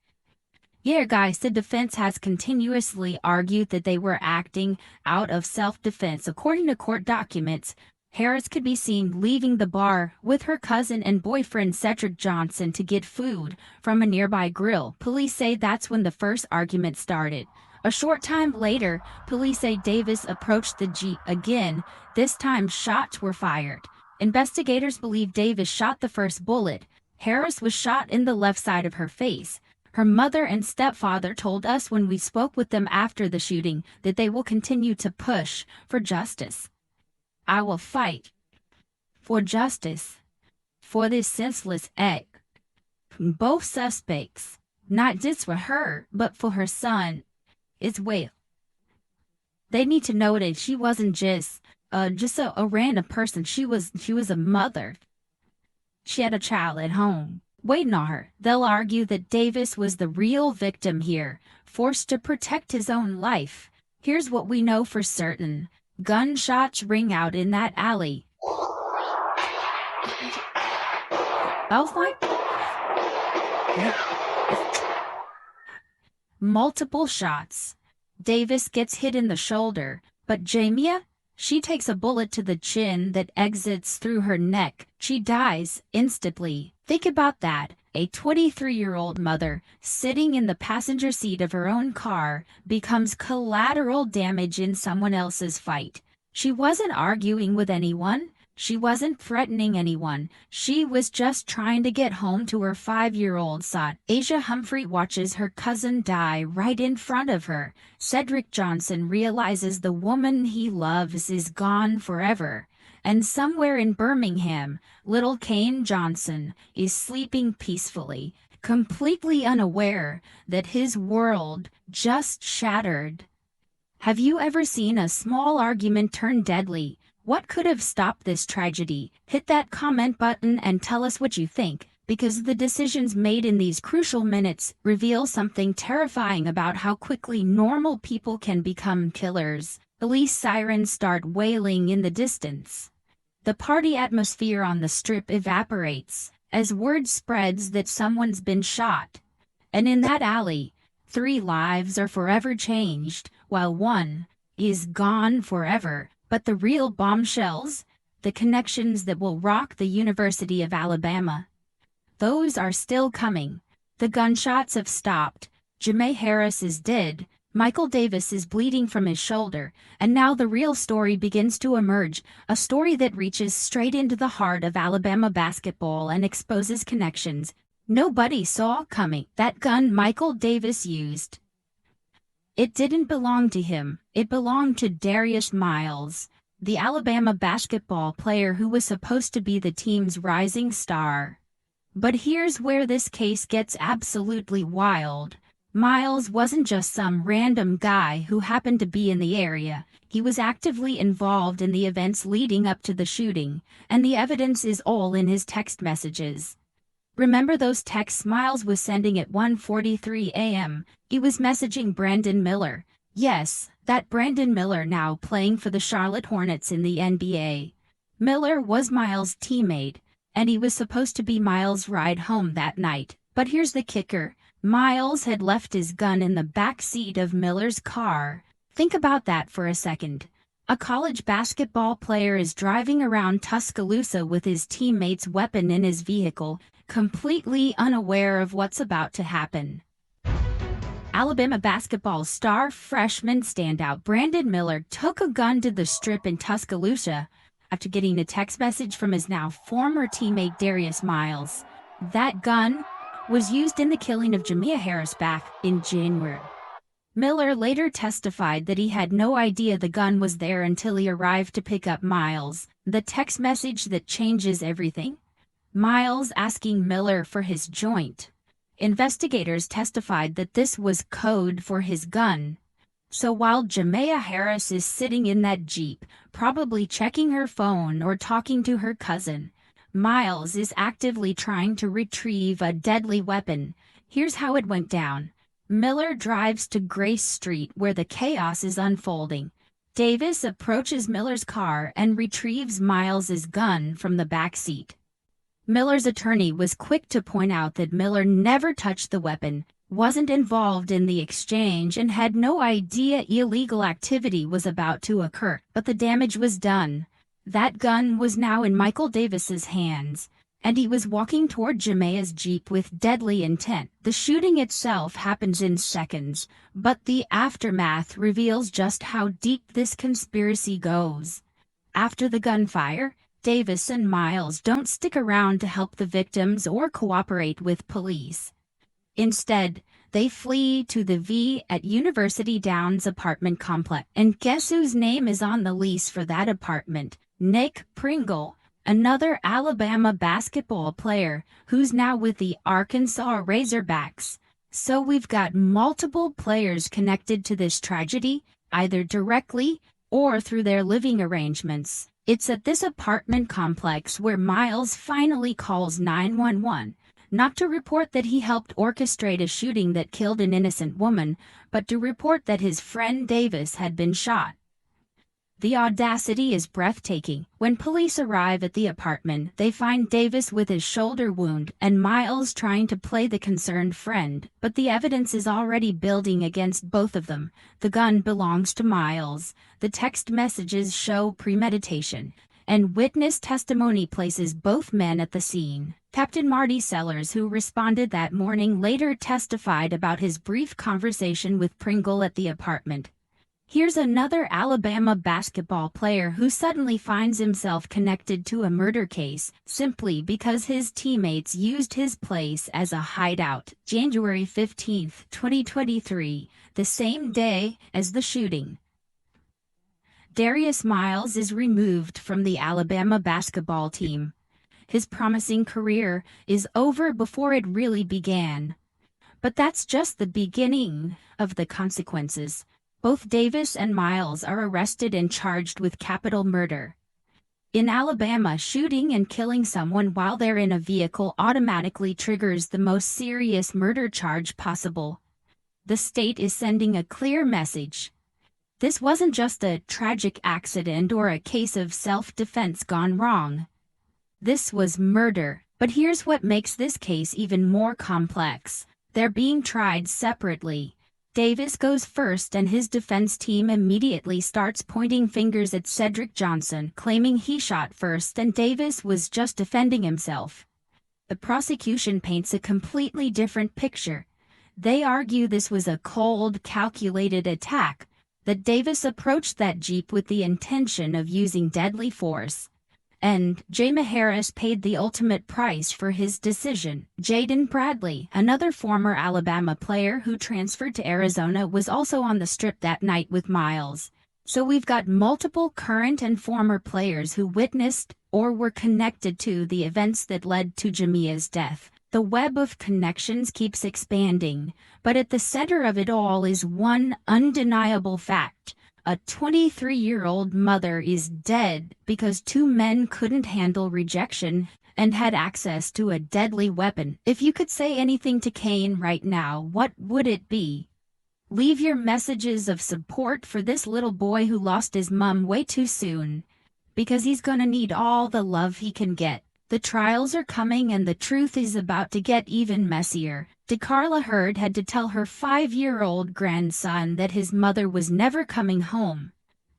Speaker 7: Yeah, guys, the defense has continuously argued that they were acting out of self-defense. According to court documents, Harris could be seen leaving the bar with her cousin and boyfriend Cedric Johnson to get food from a nearby grill. Police say that's when the first argument started. A short time later, police say Davis approached the Jeep again. This time, shots were fired. Investigators believe Davis shot the first bullet. Harris was shot in the left side of her face. Her mother and stepfather told us when we spoke with them after the shooting that they will continue to push for justice. I will fight for justice for this senseless act. Both suspects, not just for her, but for her son as well. They need to know that she wasn't just a random person. She was a mother. She had a child at home waiting on her. They'll argue that Davis was the real victim here, forced to protect his own life. Here's what we know for certain. Gunshots ring out in that alley. Both like multiple shots. Davis gets hit in the shoulder, but Jamia, she takes a bullet to the chin that exits through her neck. She dies instantly. Think about that. A 23-year-old mother sitting in the passenger seat of her own car becomes collateral damage in someone else's fight. She wasn't arguing with anyone. She wasn't threatening anyone. She was just trying to get home to her 5-year-old son. Asia Humphrey watches her cousin die right in front of her. Cedric Johnson realizes the woman he loves is gone forever. And somewhere in Birmingham, little Kane Johnson is sleeping peacefully, completely unaware that his world just shattered. Have you ever seen a small argument turn deadly? What could have stopped this tragedy? Hit that comment button and tell us what you think, because the decisions made in these crucial minutes reveal something terrifying about how quickly normal people can become killers. Police sirens start wailing in the distance. The party atmosphere on the strip evaporates as word spreads that someone's been shot. And in that alley, 3 lives are forever changed, while 1 is gone forever. But the real bombshells, the connections that will rock the University of Alabama, those are still coming. The gunshots have stopped. Jameer Harris is dead. Michael Davis is bleeding from his shoulder. And now the real story begins to emerge, a story that reaches straight into the heart of Alabama basketball and exposes connections nobody saw coming. That gun Michael Davis used, it didn't belong to him. It belonged to Darius Miles, the Alabama basketball player who was supposed to be the team's rising star. But here's where this case gets absolutely wild. Miles wasn't just some random guy who happened to be in the area. He was actively involved in the events leading up to the shooting, and the evidence is all in his text messages. Remember those texts Miles was sending at 1:43 a.m.? He was messaging Brandon Miller. Yes, that Brandon Miller now playing for the Charlotte Hornets in the NBA. Miller was Miles' teammate, and he was supposed to be Miles' ride home that night. But here's the kicker. Miles had left his gun in the back seat of Miller's car. Think about that for a second. A college basketball player is driving around Tuscaloosa with his teammate's weapon in his vehicle, completely unaware of what's about to happen. Alabama basketball star freshman standout Brandon Miller took a gun to the strip in Tuscaloosa after getting a text message from his now former teammate Darius Miles. That gun was used in the killing of Jameer Harris back in January. Miller later testified that he had no idea the gun was there until he arrived to pick up Miles. The text message that changes everything? Miles asking Miller for his joint. Investigators testified that this was code for his gun. So while Jameer Harris is sitting in that Jeep, probably checking her phone or talking to her cousin, Miles is actively trying to retrieve a deadly weapon. Here's how it went down. Miller drives to Grace Street where the chaos is unfolding. Davis approaches Miller's car and retrieves Miles's gun from the back seat. Miller's attorney was quick to point out that Miller never touched the weapon, wasn't involved in the exchange, and had no idea illegal activity was about to occur. But the damage was done. That gun was now in Michael Davis's hands, and he was walking toward Jamea's Jeep with deadly intent. The shooting itself happens in seconds, but the aftermath reveals just how deep this conspiracy goes. After the gunfire, Davis and Miles don't stick around to help the victims or cooperate with police. Instead, they flee to the V at University Downs apartment complex. And guess whose name is on the lease for that apartment? Nick Pringle, another Alabama basketball player who's now with the Arkansas Razorbacks. So we've got multiple players connected to this tragedy, either directly or through their living arrangements. It's at this apartment complex where Miles finally calls 911, not to report that he helped orchestrate a shooting that killed an innocent woman, but to report that his friend Davis had been shot. The audacity is breathtaking. When police arrive at the apartment, they find Davis with his shoulder wound and Miles trying to play the concerned friend, but the evidence is already building against both of them. The gun belongs to Miles, the text messages show premeditation, and witness testimony places both men at the scene. Captain Marty Sellers, who responded that morning, later testified about his brief conversation with Pringle at the apartment. Here's another Alabama basketball player who suddenly finds himself connected to a murder case simply because his teammates used his place as a hideout. January 15, 2023, the same day as the shooting. Darius Miles is removed from the Alabama basketball team. His promising career is over before it really began. But that's just the beginning of the consequences. Both Davis and Miles are arrested and charged with capital murder. In Alabama, shooting and killing someone while they're in a vehicle automatically triggers the most serious murder charge possible. The state is sending a clear message. This wasn't just a tragic accident or a case of self-defense gone wrong. This was murder. But here's what makes this case even more complex. They're being tried separately. Davis goes first and his defense team immediately starts pointing fingers at Cedric Johnson, claiming he shot first and Davis was just defending himself. The prosecution paints a completely different picture. They argue this was a cold, calculated attack, that Davis approached that Jeep with the intention of using deadly force. And Jamie Harris paid the ultimate price for his decision. Jaden Bradley, another former Alabama player who transferred to Arizona, was also on the strip that night with Miles. So we've got multiple current and former players who witnessed or were connected to the events that led to Jamea's death. The web of connections keeps expanding, but at the center of it all is one undeniable fact. A 23-year-old mother is dead because two men couldn't handle rejection and had access to a deadly weapon. If you could say anything to Kane right now, what would it be? Leave your messages of support for this little boy who lost his mom way too soon, because he's gonna need all the love he can get. The trials are coming and the truth is about to get even messier. DeCarla Hurd had to tell her 5-year-old grandson that his mother was never coming home.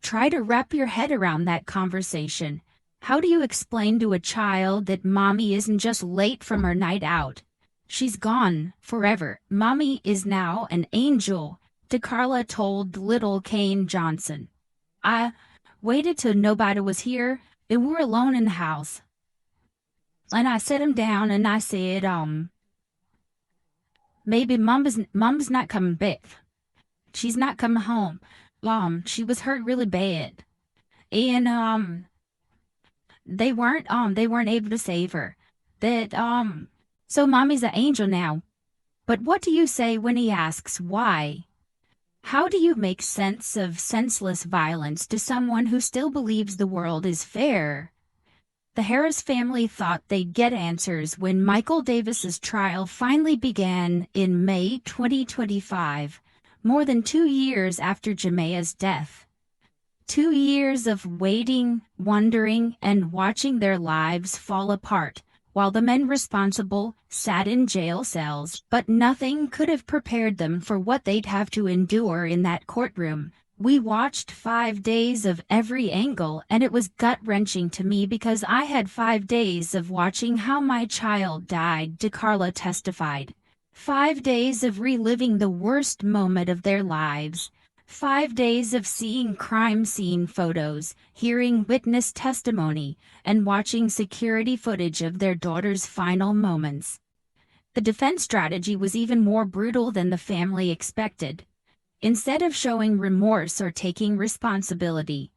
Speaker 7: Try to wrap your head around that conversation. How do you explain to a child that mommy isn't just late from her night out? She's gone forever. Mommy is now an angel, DeCarla told little Kane Johnson. I waited till nobody was here and we're alone in the house. And I set him down and I said, maybe mom's not coming back. She's not coming home. She was hurt really bad. And, they weren't able to save her. So mommy's an angel now. But what do you say when he asks why? How do you make sense of senseless violence to someone who still believes the world is fair? The Harris family thought they'd get answers when Michael Davis's trial finally began in May 2025, more than 2 years after Jamia's death. 2 years of waiting, wondering, and watching their lives fall apart, while the men responsible sat in jail cells. But nothing could have prepared them for what they'd have to endure in that courtroom. We watched 5 days of every angle, and it was gut-wrenching to me because I had 5 days of watching how my child died, DeCarla testified. 5 days of reliving the worst moment of their lives. 5 days of seeing crime scene photos, hearing witness testimony, and watching security footage of their daughter's final moments. The defense strategy was even more brutal than the family expected. Instead of showing remorse or taking responsibility,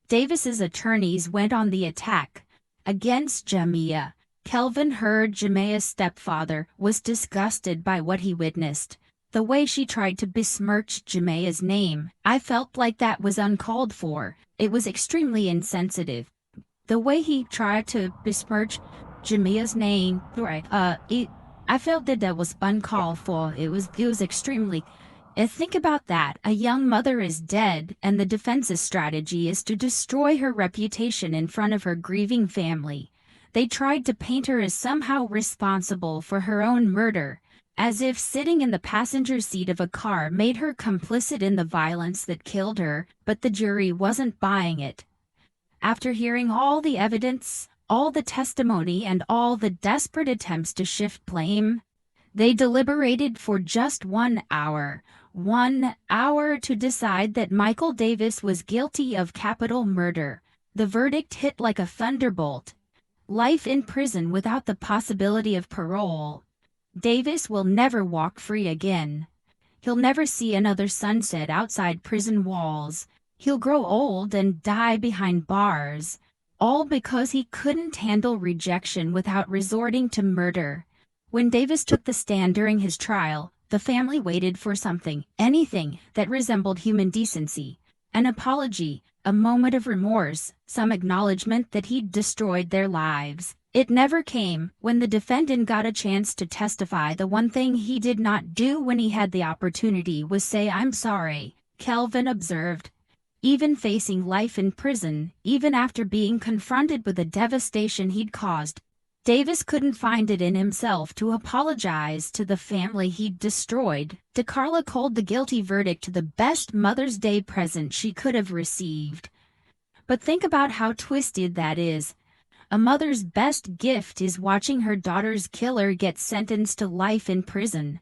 Speaker 7: Davis's attorneys went on the attack against Jamia. Kelvin Hurd, Jamia's stepfather, was disgusted by what he witnessed. The way she tried to besmirch Jamia's name, I felt like that was uncalled for. It was extremely insensitive. The way he tried to besmirch Jamia's name, I felt that was uncalled for. It was extremely. Think about that. A young mother is dead, and the defense's strategy is to destroy her reputation in front of her grieving family. They tried to paint her as somehow responsible for her own murder, as if sitting in the passenger seat of a car made her complicit in the violence that killed her, but the jury wasn't buying it. After hearing all the evidence, all the testimony, and all the desperate attempts to shift blame, they deliberated for just 1 hour. 1 hour to decide that Michael Davis was guilty of capital murder. The verdict hit like a thunderbolt. Life in prison without the possibility of parole. Davis will never walk free again. He'll never see another sunset outside prison walls. He'll grow old and die behind bars, all because he couldn't handle rejection without resorting to murder. When Davis took the stand during his trial, the family waited for something, anything, that resembled human decency. An apology, a moment of remorse, some acknowledgement that he'd destroyed their lives. It never came. When the defendant got a chance to testify, the one thing he did not do when he had the opportunity was say, "I'm sorry," Kelvin observed. Even facing life in prison, even after being confronted with the devastation he'd caused, Davis couldn't find it in himself to apologize to the family he'd destroyed. DeCarla called the guilty verdict the best Mother's Day present she could have received. But think about how twisted that is. A mother's best gift is watching her daughter's killer get sentenced to life in prison.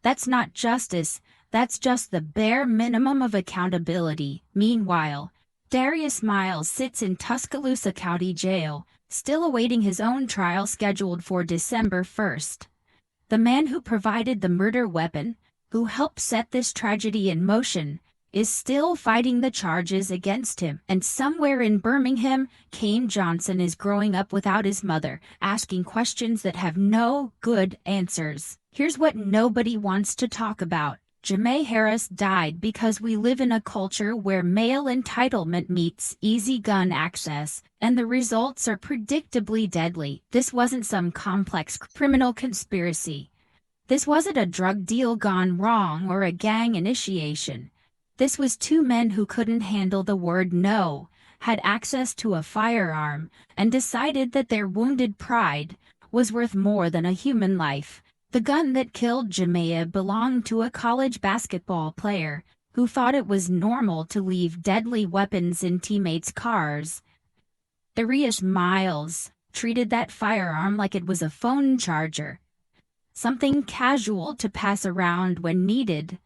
Speaker 7: That's not justice, that's just the bare minimum of accountability. Meanwhile, Darius Miles sits in Tuscaloosa County Jail, still awaiting his own trial scheduled for December 1st. The man who provided the murder weapon, who helped set this tragedy in motion, is still fighting the charges against him. And somewhere in Birmingham, Kane Johnson is growing up without his mother, asking questions that have no good answers. Here's what nobody wants to talk about. Jamie Harris died because we live in a culture where male entitlement meets easy gun access, and the results are predictably deadly. This wasn't some complex criminal conspiracy. This wasn't a drug deal gone wrong or a gang initiation. This was 2 men who couldn't handle the word no, had access to a firearm, and decided that their wounded pride was worth more than a human life. The gun that killed Jamia belonged to a college basketball player who thought it was normal to leave deadly weapons in teammates' cars. Darius Miles treated that firearm like it was a phone charger, something casual to pass around when needed.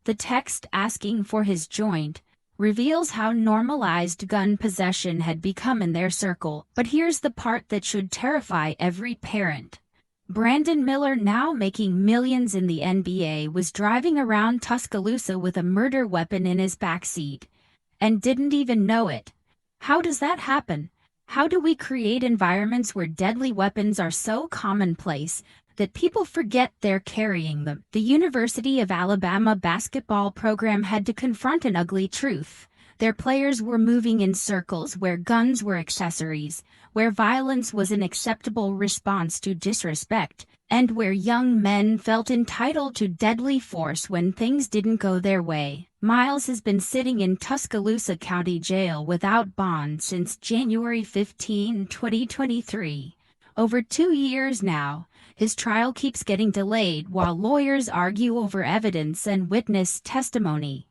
Speaker 7: The text asking for his joint reveals how normalized gun possession had become in their circle. But here's the part that should terrify every parent. Brandon Miller, now making millions in the NBA, was driving around Tuscaloosa with a murder weapon in his backseat and didn't even know it. How does that happen? How do we create environments where deadly weapons are so commonplace that people forget they're carrying them? The University of Alabama basketball program had to confront an ugly truth. Their players were moving in circles where guns were accessories, where violence was an acceptable response to disrespect, and where young men felt entitled to deadly force when things didn't go their way. Miles has been sitting in Tuscaloosa County Jail without bond since January 15, 2023. Over 2 years now, his trial keeps getting delayed while lawyers argue over evidence and witness testimony.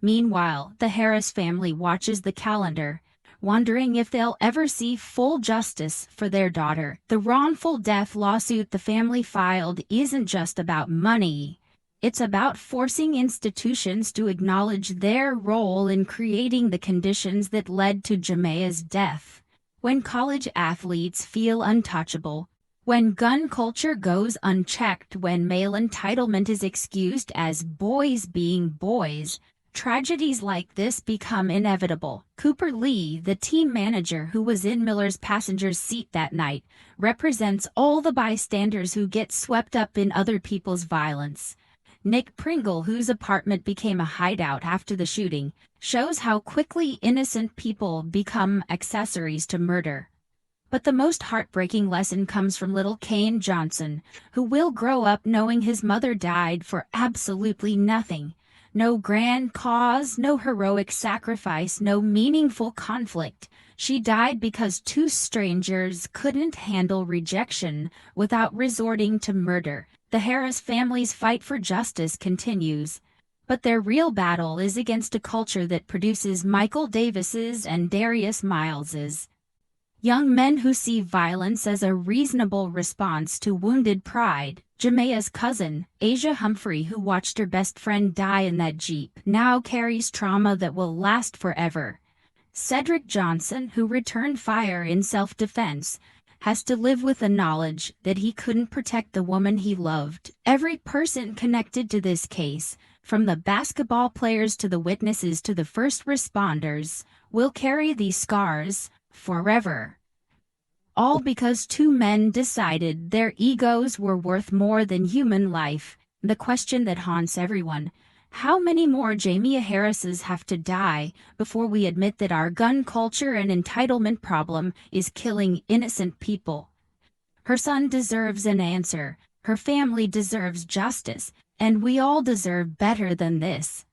Speaker 7: Meanwhile, the Harris family watches the calendar, wondering if they'll ever see full justice for their daughter. The wrongful death lawsuit the family filed isn't just about money. It's about forcing institutions to acknowledge their role in creating the conditions that led to Jamea's death. When college athletes feel untouchable, when gun culture goes unchecked, when male entitlement is excused as boys being boys, tragedies like this become inevitable. Cooper Lee, the team manager who was in Miller's passenger seat that night, represents all the bystanders who get swept up in other people's violence. Nick Pringle, whose apartment became a hideout after the shooting, shows how quickly innocent people become accessories to murder. But the most heartbreaking lesson comes from little Kane Johnson, who will grow up knowing his mother died for absolutely nothing. No grand cause, no heroic sacrifice, no meaningful conflict. She died because two strangers couldn't handle rejection without resorting to murder. The Harris family's fight for justice continues, but their real battle is against a culture that produces Michael Davises and Darius Mileses. Young men who see violence as a reasonable response to wounded pride. Jamea's cousin, Asia Humphrey, who watched her best friend die in that Jeep, now carries trauma that will last forever. Cedric Johnson, who returned fire in self-defense, has to live with the knowledge that he couldn't protect the woman he loved. Every person connected to this case, from the basketball players to the witnesses to the first responders, will carry these scars forever. All because two men decided their egos were worth more than human life. The question that haunts everyone: how many more Jamea Harrises have to die before we admit that our gun culture and entitlement problem is killing innocent people? Her son deserves an answer, her family deserves justice, and we all deserve better than this.